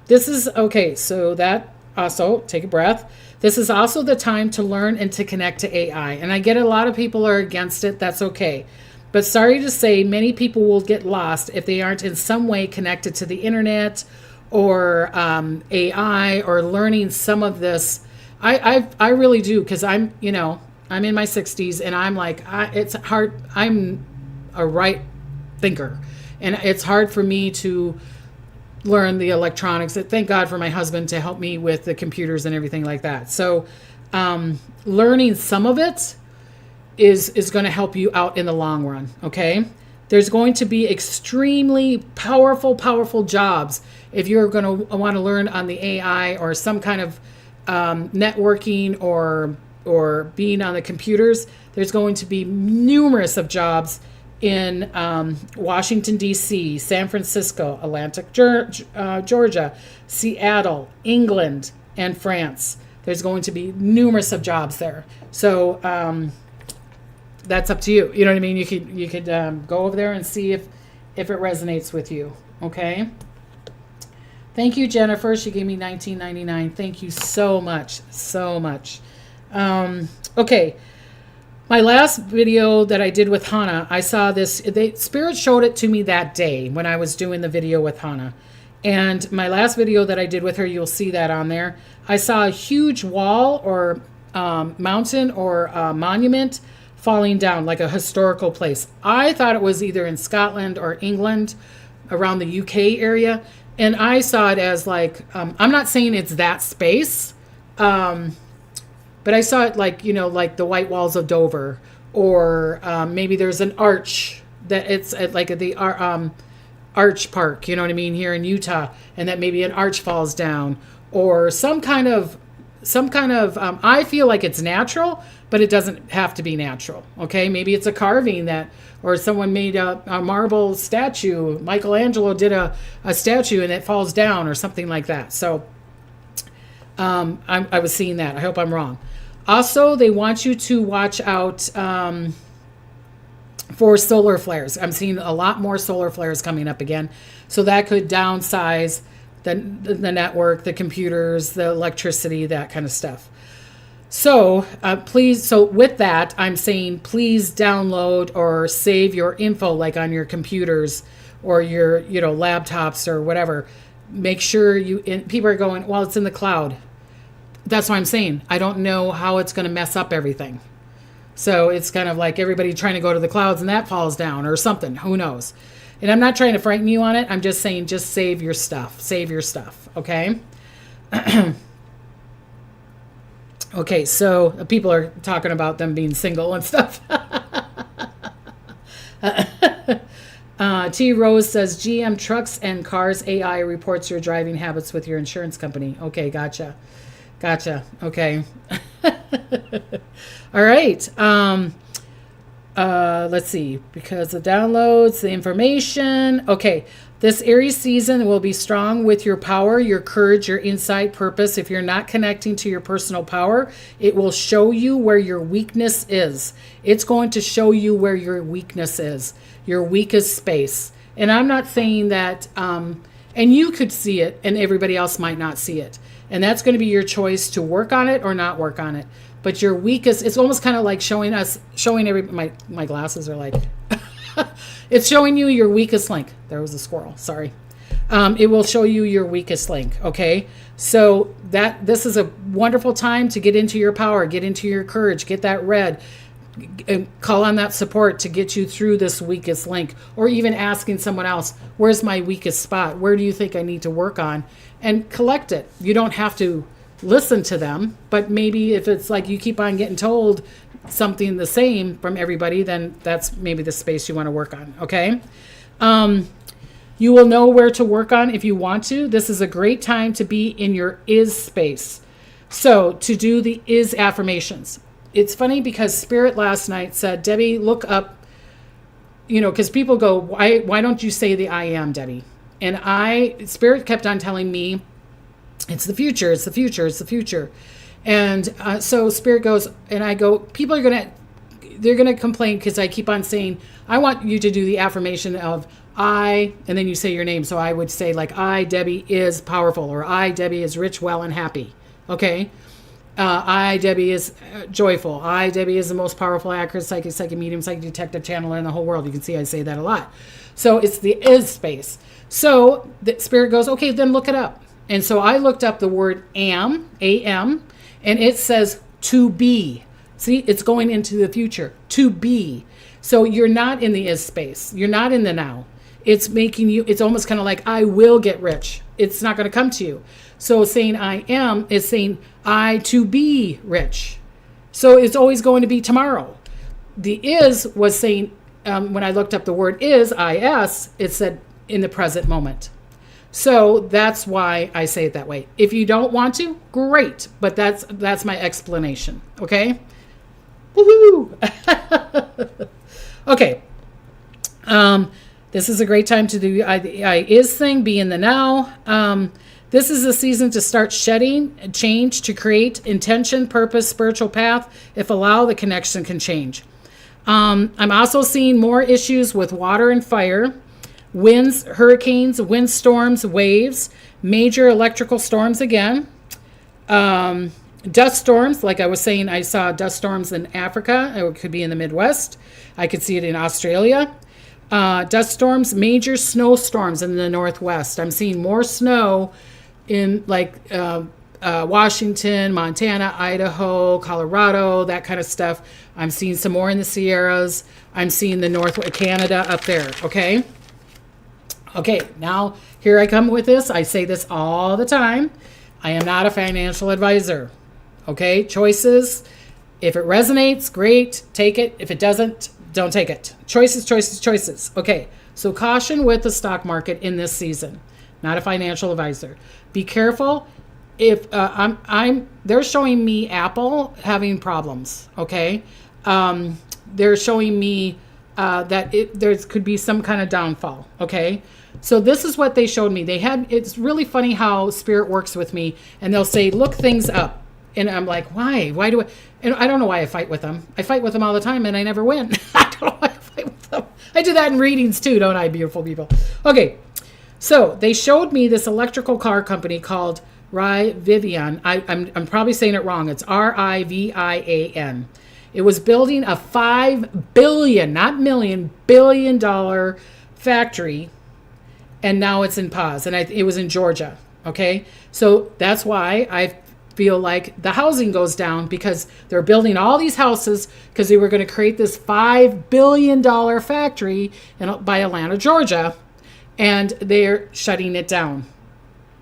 Speaker 1: This is okay. So that also, take a breath. This is also the time to learn and to connect to AI. And I get a lot of people are against it. That's okay. But sorry to say, many people will get lost if they aren't in some way connected to the internet or AI or learning some of this. I really do, because I'm in my 60s and I'm like, it's hard. I'm a right thinker and it's hard for me to learn the electronics. Thank God for my husband to help me with the computers and everything like that. So learning some of it is going to help you out in the long run. Okay. There's going to be extremely powerful jobs if you're going to want to learn on the AI or some kind of networking or being on the computers. There's going to be numerous of jobs in Washington, D.C., San Francisco, Atlantic, Georgia, Seattle, England, and France. There's going to be numerous of jobs there. So that's up to you. You know what I mean? You could go over there and see if it resonates with you. Okay. Thank you, Jennifer. She gave me $19.99. Thank you so much. Okay. My last video that I did with Hannah, I saw this. Spirit showed it to me that day when I was doing the video with Hannah. And my last video that I did with her, you'll see that on there. I saw a huge wall or mountain or monument falling down, like a historical place. I thought it was either in Scotland or England, around the UK area. And I saw it as like, I'm not saying it's that space, but I saw it like, like the White Walls of Dover, or maybe there's an arch that it's at like at the Arch Park, you know what I mean, here in Utah, and that maybe an arch falls down, or some kind of I feel like it's natural, but it doesn't have to be natural. Okay, maybe it's a carving that, or someone made a marble statue. Michelangelo did a statue and it falls down or something like that. So I was seeing that. I hope I'm wrong. Also, they want you to watch out for solar flares. I'm seeing a lot more solar flares coming up again. So that could downsize the network, the computers, the electricity, that kind of stuff. So please, so with that, I'm saying please download or save your info, like on your computers or your, laptops or whatever. Make sure people are going, well, it's in the cloud. That's what I'm saying. I don't know how it's going to mess up everything. So it's kind of like everybody trying to go to the clouds and that falls down or something. Who knows? And I'm not trying to frighten you on it. I'm just saying, just save your stuff. Save your stuff. Okay. Okay. So people are talking about them being single and stuff. T. Rose says GM Trucks and Cars AI reports your driving habits with your insurance company. Okay, gotcha. Okay. All right. Let's see. Because the downloads, the information. Okay. This Aries season will be strong with your power, your courage, your insight, purpose. If you're not connecting to your personal power, it will show you where your weakness is. It's going to show you where your weakness is, your weakest space. And I'm not saying that, and you could see it and everybody else might not see it. And that's going to be your choice to work on it or not work on it. But your weakest, it's almost kind of like showing my glasses are like, it's showing you your weakest link. There was a squirrel, sorry. It will show you your weakest link, okay? So this is a wonderful time to get into your power, get into your courage, get that red, and call on that support to get you through this weakest link, or even asking someone else, where's my weakest spot? Where do you think I need to work on? And collect it. You don't have to listen to them, but maybe if it's like you keep on getting told something the same from everybody, then that's maybe the space you want to work on, okay? You will know where to work on if you want to. This is a great time to be in your is space. So to do the is affirmations. It's funny because Spirit last night said, Debbie, look up, because people go, why don't you say the I am, Debbie? And Spirit kept on telling me, it's the future, it's the future, it's the future. And so Spirit goes, and I go, people are they're going to complain because I keep on saying, I want you to do the affirmation of I, and then you say your name. So I would say like, I, Debbie, is powerful, or I, Debbie, is rich, well, and happy. Okay. I, Debbie, is joyful. I, Debbie, is the most powerful, accurate, psychic medium, psychic detective channeler in the whole world. You can see I say that a lot. So it's the is space. So the Spirit goes, okay, then look it up. And so I looked up the word am, A-M, and it says to be. See, it's going into the future, to be. So you're not in the is space. You're not in the now. It's making you, it's almost kind of like, I will get rich. It's not going to come to you. So saying I am is saying I to be rich. So it's always going to be tomorrow. The is was saying, when I looked up the word is, I-S, it said in the present moment. So that's why I say it that way. If you don't want to, great. But that's my explanation. Okay? Woohoo! Okay. This is a great time to do the I is thing, be in the now. This is a season to start shedding, change, to create intention, purpose, spiritual path. If allow, the connection can change. I'm also seeing more issues with water and fire. Winds, hurricanes, windstorms, waves, major electrical storms again. Dust storms, like I was saying, I saw dust storms in Africa. It could be in the Midwest. I could see it in Australia. Dust storms, major snowstorms in the Northwest. I'm seeing more snow in Washington, Montana, Idaho, Colorado, that kind of stuff. I'm seeing some more in the Sierras. I'm seeing the North Canada up there, okay? Okay, now here I come with this. I say this all the time. I am not a financial advisor. Okay, choices. If it resonates, great, take it. If it doesn't, don't take it. Choices, choices, choices. Okay, so caution with the stock market in this season. Not a financial advisor. Be careful. If they're showing me Apple having problems. Okay, they're showing me that there could be some kind of downfall. Okay. So this is what they showed me. It's really funny how Spirit works with me, and they'll say, look things up. And I'm like, why? And I don't know why I fight with them. I fight with them all the time and I never win. I don't know why I fight with them. I do that in readings too, don't I, beautiful people? Okay. So they showed me this electrical car company called Rivian. I'm probably saying it wrong. It's R-I-V-I-A-N. It was building a $5 billion, not million, $billion factory. And now it's in pause. And it was in Georgia. Okay. So that's why I feel like the housing goes down, because they're building all these houses because they were going to create this $5 billion factory by Atlanta, Georgia. And they're shutting it down.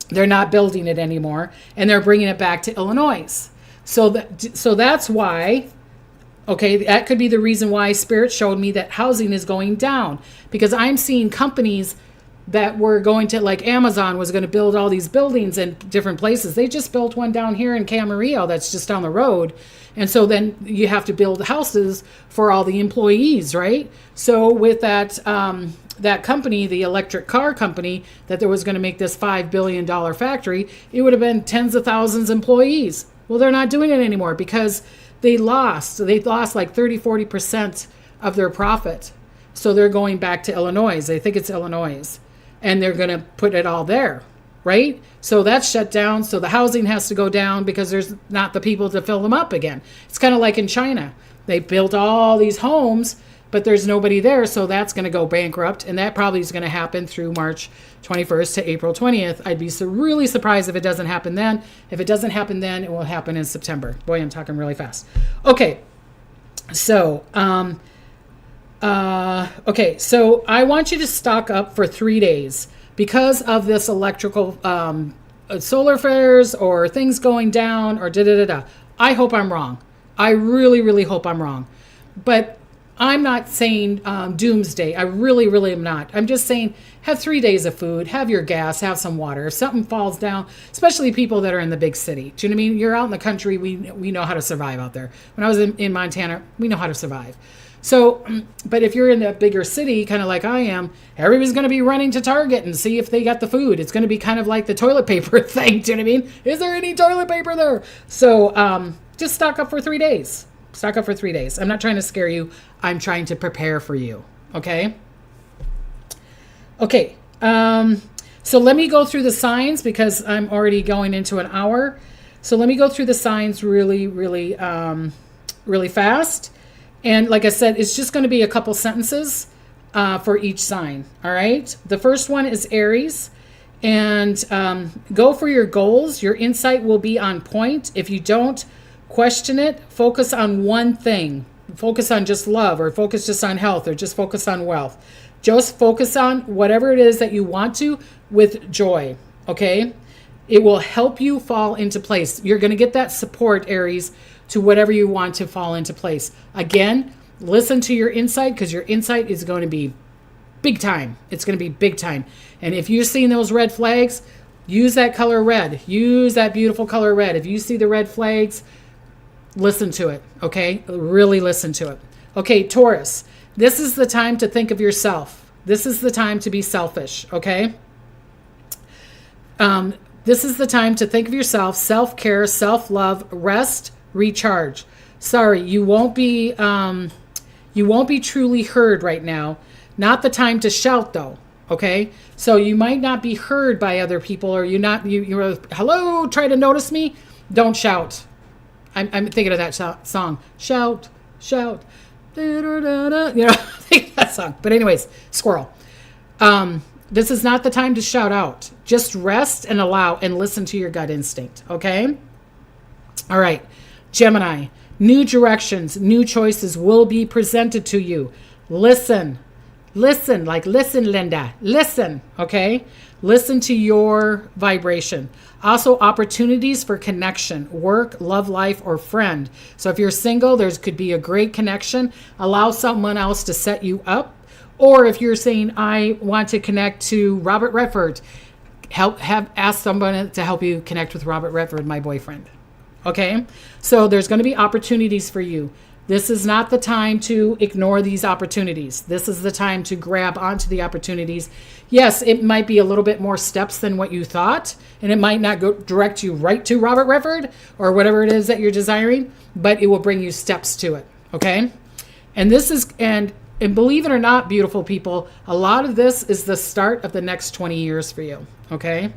Speaker 1: They're not building it anymore. And they're bringing it back to Illinois. So that's why Okay, that could be the reason why Spirit showed me that housing is going down, because I'm seeing companies that were going to, like Amazon was going to build all these buildings in different places. They just built one down here in Camarillo that's just down the road. And so then you have to build houses for all the employees, right? So with that that company, the electric car company, that there was going to make this $5 billion factory, it would have been tens of thousands of employees. Well, they're not doing it anymore because they lost like 30-40% of their profit. So they're going back to Illinois. They think it's Illinois. And they're going to put it all there, right? So that's shut down. So the housing has to go down because there's not the people to fill them up again. It's kind of like in China. They built all these homes, but there's nobody there. So that's going to go bankrupt. And that probably is going to happen through March 21st to April 20th. I'd be really surprised if it doesn't happen then. If it doesn't happen then, it will happen in September. Boy, I'm talking really fast. Okay. So, so I want you to stock up for 3 days because of this electrical solar flares or things going down or da-da-da-da. I hope I'm wrong. I really, really hope I'm wrong. But I'm not saying doomsday. I really, really am not. I'm just saying have 3 days of food, have your gas, have some water. If something falls down, especially people that are in the big city. Do you know what I mean? You're out in the country. We know how to survive out there. When I was in Montana, we know how to survive. So, but if you're in a bigger city, kind of like I am, everybody's going to be running to Target and see if they got the food. It's going to be kind of like the toilet paper thing. Do you know what I mean? Is there any toilet paper there? So just stock up for 3 days. Stock up for 3 days. I'm not trying to scare you. I'm trying to prepare for you. Okay? Okay. So let me go through the signs because I'm already going into an hour. So let me go through the signs really, really, really fast. And like I said, it's just going to be a couple sentences for each sign. All right. The first one is Aries. And go for your goals. Your insight will be on point. If you don't question it, focus on one thing. Focus on just love, or focus just on health, or just focus on wealth. Just focus on whatever it is that you want to with joy. Okay. It will help you fall into place. You're going to get that support, Aries, to whatever you want to fall into place. Again, listen to your insight because your insight is going to be big time. It's going to be big time. And if you're seeing those red flags, use that color red. Use that beautiful color red. If you see the red flags, listen to it. Okay? Really listen to it. Okay, Taurus, this is the time to think of yourself. This is the time to be selfish. Okay? This is the time to think of yourself, self-care, self-love, rest, recharge. Sorry, you won't be truly heard right now. Not the time to shout though. Okay, so you might not be heard by other people, or you're hello, try to notice me. Don't shout. I'm thinking of that song. Shout, shout. You know, think that song. But anyways, squirrel. This is not the time to shout out. Just rest and allow and listen to your gut instinct. Okay. All right. Gemini, new directions, new choices will be presented to you. Listen, like listen, Linda, listen, okay? Listen to your vibration. Also, opportunities for connection, work, love life, or friend. So if you're single, could be a great connection. Allow someone else to set you up. Or if you're saying, I want to connect to Robert Redford, ask someone to help you connect with Robert Redford, my boyfriend. Okay, so there's going to be opportunities for you. This is not the time to ignore these opportunities. This is the time to grab onto the opportunities. Yes, it might be a little bit more steps than what you thought, and it might not go direct you right to Robert Redford or whatever it is that you're desiring, but it will bring you steps to it. Okay, and this is and believe it or not, beautiful people, a lot of this is the start of the next 20 years for you. Okay.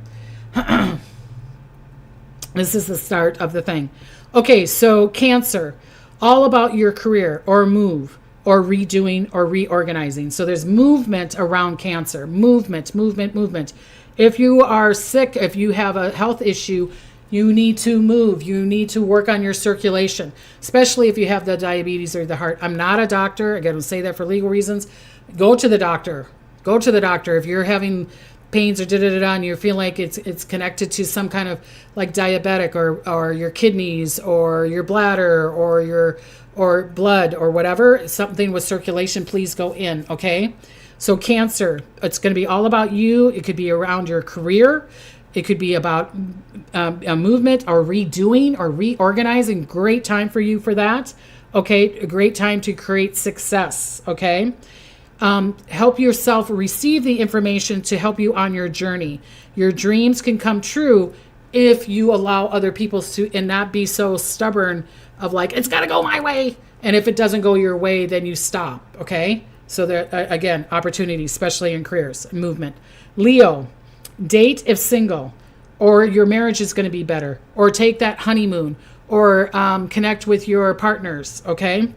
Speaker 1: This is the start of the thing. Okay, so Cancer, all about your career or move or redoing or reorganizing. So there's movement around Cancer. Movement. If you are sick, if you have a health issue, you need to move. You need to work on your circulation, especially if you have the diabetes or the heart. I'm not a doctor. Again, I'll say that for legal reasons. Go to the doctor. Go to the doctor. If you're having pains or da-da-da-da, and you feel like it's connected to some kind of like diabetic or your kidneys or your bladder or blood or whatever, something with circulation, please go in, okay? So Cancer, it's going to be all about you. It could be around your career. It could be about a movement or redoing or reorganizing. Great time for you for that. Okay, a great time to create success. Okay, help yourself receive the information to help you on your journey. Your dreams can come true if you allow other people to, and not be so stubborn of like, it's got to go my way. And if it doesn't go your way, then you stop. Okay, so there again, opportunity, especially in careers, movement. Leo, date if single, or your marriage is going to be better, or take that honeymoon, or connect with your partners. Okay,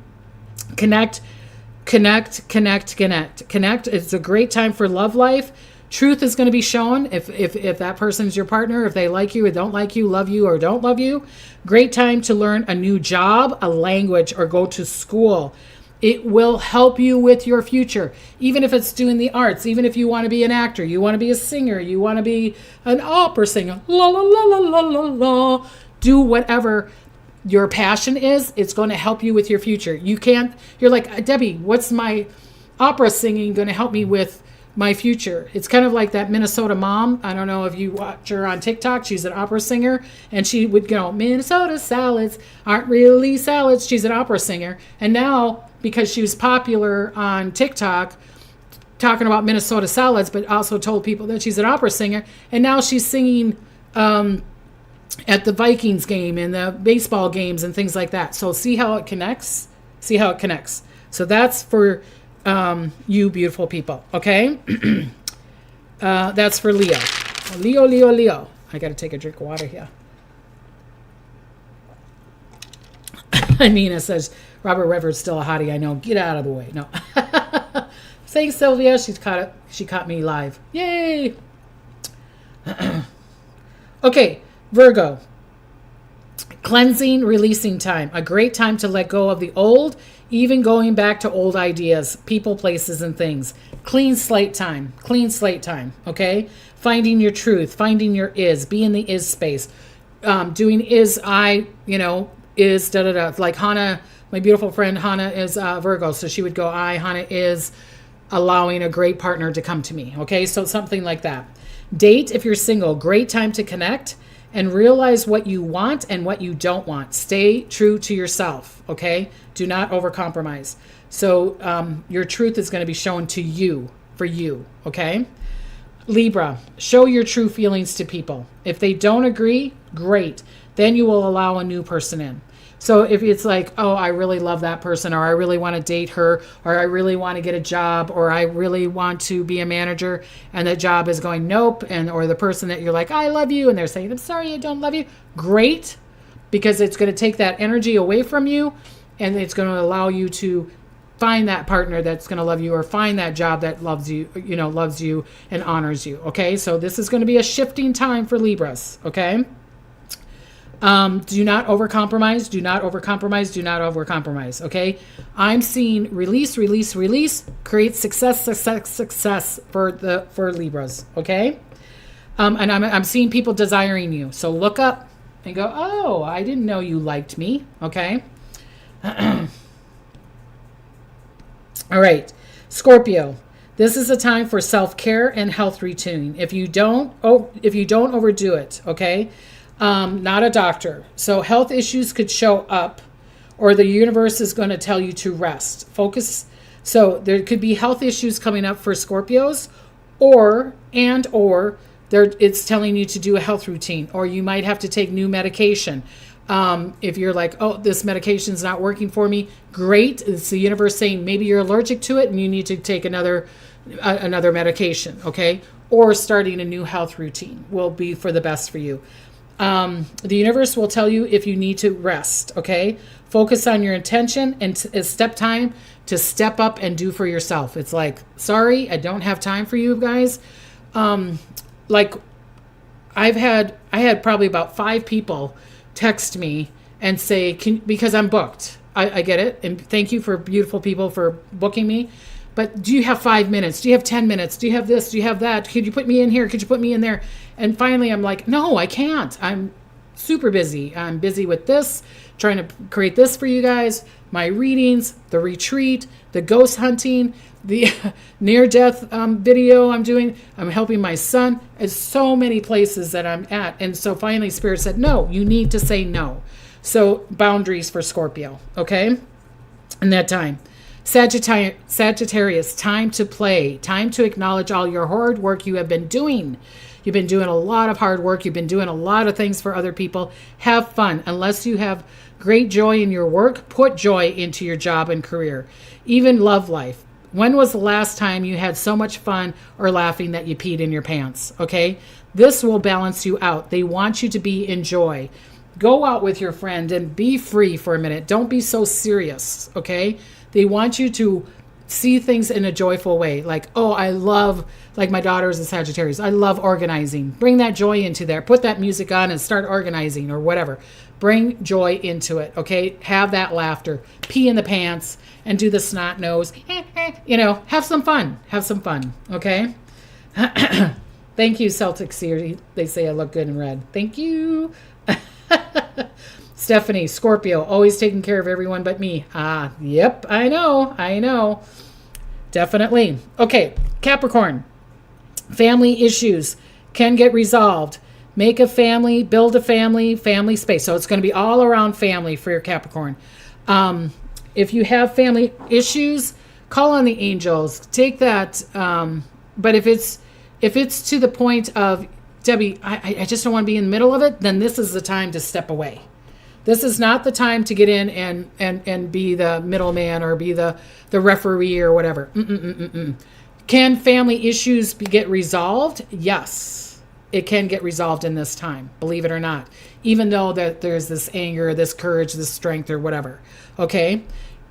Speaker 1: connect. It's a great time for love life. Truth is going to be shown if that person's your partner, if they like you or don't like you, love you or don't love you. Great time to learn a new job, a language, or go to school. It will help you with your future, even if it's doing the arts, even if you want to be an actor, you want to be a singer, you want to be an opera singer, la la la la la la la. Do whatever your passion is. It's going to help you with your future. You're like, Debbie, what's my opera singing going to help me with my future? It's kind of like that Minnesota mom. I don't know if you watch her on TikTok. She's an opera singer, and she would go, Minnesota salads aren't really salads. She's an opera singer. And now, because she was popular on TikTok, talking about Minnesota salads, but also told people that she's an opera singer, and now she's singing at the Vikings game and the baseball games and things like that. So see how it connects? So that's for you beautiful people, okay? That's for Leo. Leo. I got to take a drink of water here. Nina says, Robert Redford's still a hottie. I know. Get out of the way. No. Thanks, Sylvia. She caught me live. Yay. Okay, Virgo. Cleansing, releasing time. A great time to let go of the old, even going back to old ideas, people, places, and things. Clean slate time. Okay? Finding your truth. Finding your is. Be in the is space. Doing is, is da-da-da. Like Hannah, my beautiful friend Hannah is Virgo, so she would go, Hannah is allowing a great partner to come to me. Okay, so something like that. Date if you're single. Great time to connect and realize what you want and what you don't want. Stay true to yourself. Okay, do not overcompromise. So your truth is going to be shown to you for you. Okay. Libra, show your true feelings to people. If they don't agree, great. Then you will allow a new person in. So if it's like, oh, I really love that person, or I really want to date her, or I really want to get a job, or I really want to be a manager, and the job is going nope, or the person that you're like, I love you, and they're saying, I'm sorry, I don't love you. Great, because it's going to take that energy away from you, and it's going to allow you to find that partner that's going to love you, or find that job that loves you and honors you. Okay, so this is going to be a shifting time for Libras. Okay. Do not overcompromise. Okay. I'm seeing release, create success for Libras. Okay. And I'm seeing people desiring you. So look up and go, oh, I didn't know you liked me. Okay. All right. Scorpio. This is a time for self-care and health routine. If you don't overdo it. Okay. Not a doctor. So health issues could show up, or the universe is going to tell you to rest. Focus. So there could be health issues coming up for Scorpios, or it's telling you to do a health routine, or you might have to take new medication. If you're like, oh, this medication's not working for me, great. It's the universe saying maybe you're allergic to it and you need to take another medication. Okay. Or starting a new health routine will be for the best for you. The universe will tell you if you need to rest, okay? Focus on your intention, and it's step time to step up and do for yourself. It's like, sorry, I don't have time for you guys. Like I had probably about 5 people text me and say, because I'm booked. I get it. And thank you for beautiful people for booking me. but do you have 5 minutes? Do you have 10 minutes? Do you have this? Do you have that? Could you put me in here? Could you put me in there? And finally, I'm like, no, I can't. I'm super busy. I'm busy with this, trying to create this for you guys, my readings, the retreat, the ghost hunting, the near-death video I'm doing. I'm helping my son. There's so many places that I'm at. And so finally, Spirit said, no, you need to say no. So boundaries for Scorpio, okay? And that time. Sagittarius, time to play, time to acknowledge all your hard work you have been doing. You've been doing a lot of hard work. You've been doing a lot of things for other people. Have fun. Unless you have great joy in your work, put joy into your job and career. Even love life. When was the last time you had so much fun or laughing that you peed in your pants? Okay? This will balance you out. They want you to be in joy. Go out with your friend and be free for a minute. Don't be so serious. Okay? They want you to see things in a joyful way. Like, oh, I love, like my daughter is a Sagittarius. I love organizing. Bring that joy into there. Put that music on and start organizing or whatever. Bring joy into it, okay? Have that laughter. Pee in the pants and do the snot nose. Have some fun. Have some fun, okay? Thank you, Celtic Series. They say I look good in red. Thank you. Stephanie, Scorpio, always taking care of everyone but me. Yep, I know. Definitely. Okay, Capricorn. Family issues can get resolved. Make a family, build a family, family space. So it's going to be all around family for your Capricorn. If you have family issues, call on the angels. Take that. But if it's to the point of, Debbie, I just don't want to be in the middle of it, then this is the time to step away. This is not the time to get in and be the middleman or be the referee or whatever. Can family issues get resolved? Yes, it can get resolved in this time, believe it or not. Even though that there's this anger, this courage, this strength or whatever. Okay?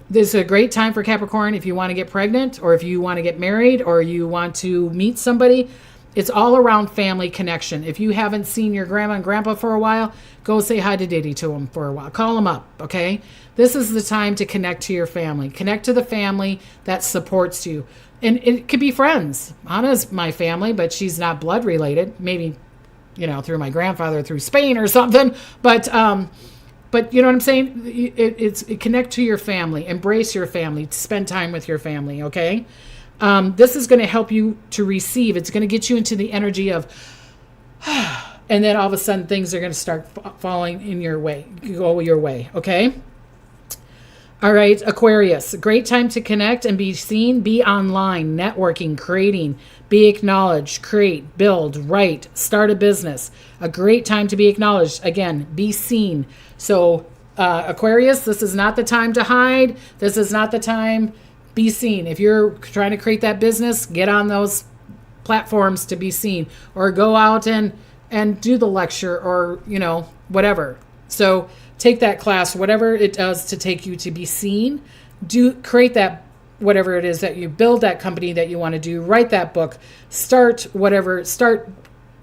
Speaker 1: This is a great time for Capricorn if you want to get pregnant or if you want to get married or you want to meet somebody. It's all around family connection. If you haven't seen your grandma and grandpa for a while, go say hi to Diddy to them for a while. Call them up, okay? This is the time to connect to your family. Connect to the family that supports you. And it could be friends. Anna's my family, but she's not blood related. Maybe, through my grandfather, through Spain or something. But you know what I'm saying? It connect to your family. Embrace your family. Spend time with your family, okay? This is going to help you to receive. It's going to get you into the energy of, and then all of a sudden things are going to start falling in your way, go your way. Okay. All right. Aquarius, great time to connect and be seen, be online, networking, creating, be acknowledged, create, build, write, start a business. A great time to be acknowledged. Again, be seen. So, Aquarius, this is not the time to hide. This is not the time. Be seen. If you're trying to create that business, get on those platforms to be seen or go out and do the lecture or, whatever. So take that class, whatever it does to take you to be seen. Create that, whatever it is that you build, that company that you want to do, write that book, start whatever,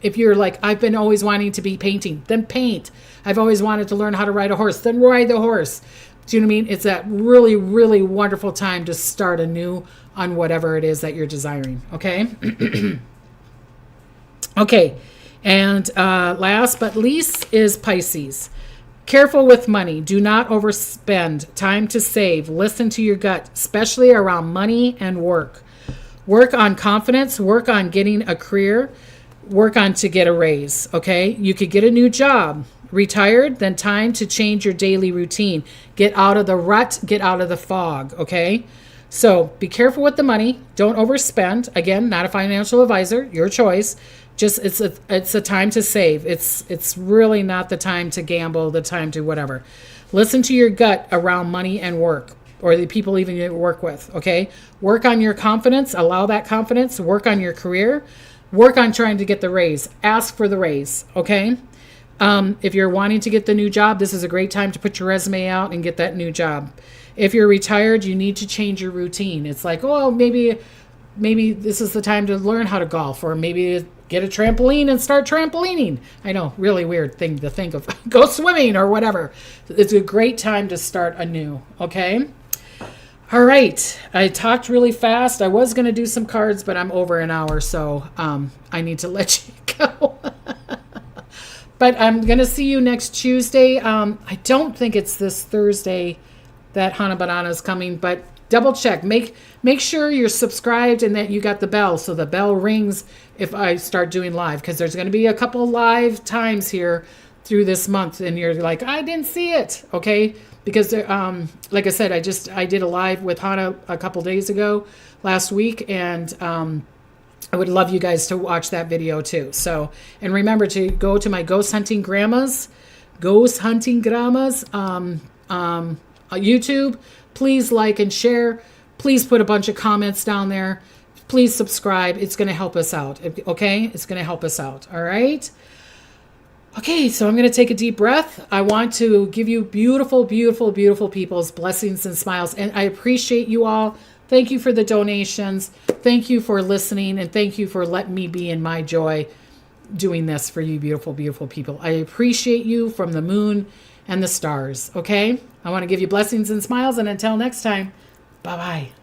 Speaker 1: if you're like, I've been always wanting to be painting, then paint. I've always wanted to learn how to ride a horse, then ride the horse. Do you know what I mean? It's that really, really wonderful time to start anew on whatever it is that you're desiring. Okay? Okay. And last but least is Pisces. Careful with money. Do not overspend. Time to save. Listen to your gut, especially around money and work. Work on confidence. Work on getting a career. Work on to get a raise. Okay? You could get a new job. Retired, then time to change your daily routine. Get out of the rut, get out of the fog, okay? So be careful with the money. Don't overspend. Again, not a financial advisor, your choice. Just it's a time to save. It's really not the time to gamble, the time to whatever. Listen to your gut around money and work or the people even you work with, okay? Work on your confidence, allow that confidence, work on your career, work on trying to get the raise. Ask for the raise, okay? If you're wanting to get the new job, this is a great time to put your resume out and get that new job. If you're retired, you need to change your routine. It's like, oh, maybe this is the time to learn how to golf or maybe get a trampoline and start trampolining. I know, really weird thing to think of. Go swimming or whatever. It's a great time to start anew, okay? All right. I talked really fast. I was going to do some cards, but I'm over an hour, so I need to let you go. But I'm going to see you next Tuesday. I don't think it's this Thursday that Hana Banana is coming, but double check. Make sure you're subscribed and that you got the bell, so the bell rings if I start doing live, because there's going to be a couple live times here through this month, and you're like, I didn't see it, okay? Because like I said, I did a live with Hana a couple days ago, last week, and I would love you guys to watch that video too. So, and remember to go to my Ghost Hunting Grandmas YouTube. Please like and share. Please put a bunch of comments down there. Please subscribe. It's going to help us out. Okay? It's going to help us out. All right? Okay, so I'm going to take a deep breath. I want to give you beautiful, beautiful, beautiful people's blessings and smiles. And I appreciate you all. Thank you for the donations. Thank you for listening. And thank you for letting me be in my joy doing this for you beautiful, beautiful people. I appreciate you from the moon and the stars. Okay? I want to give you blessings and smiles. And until next time, bye-bye.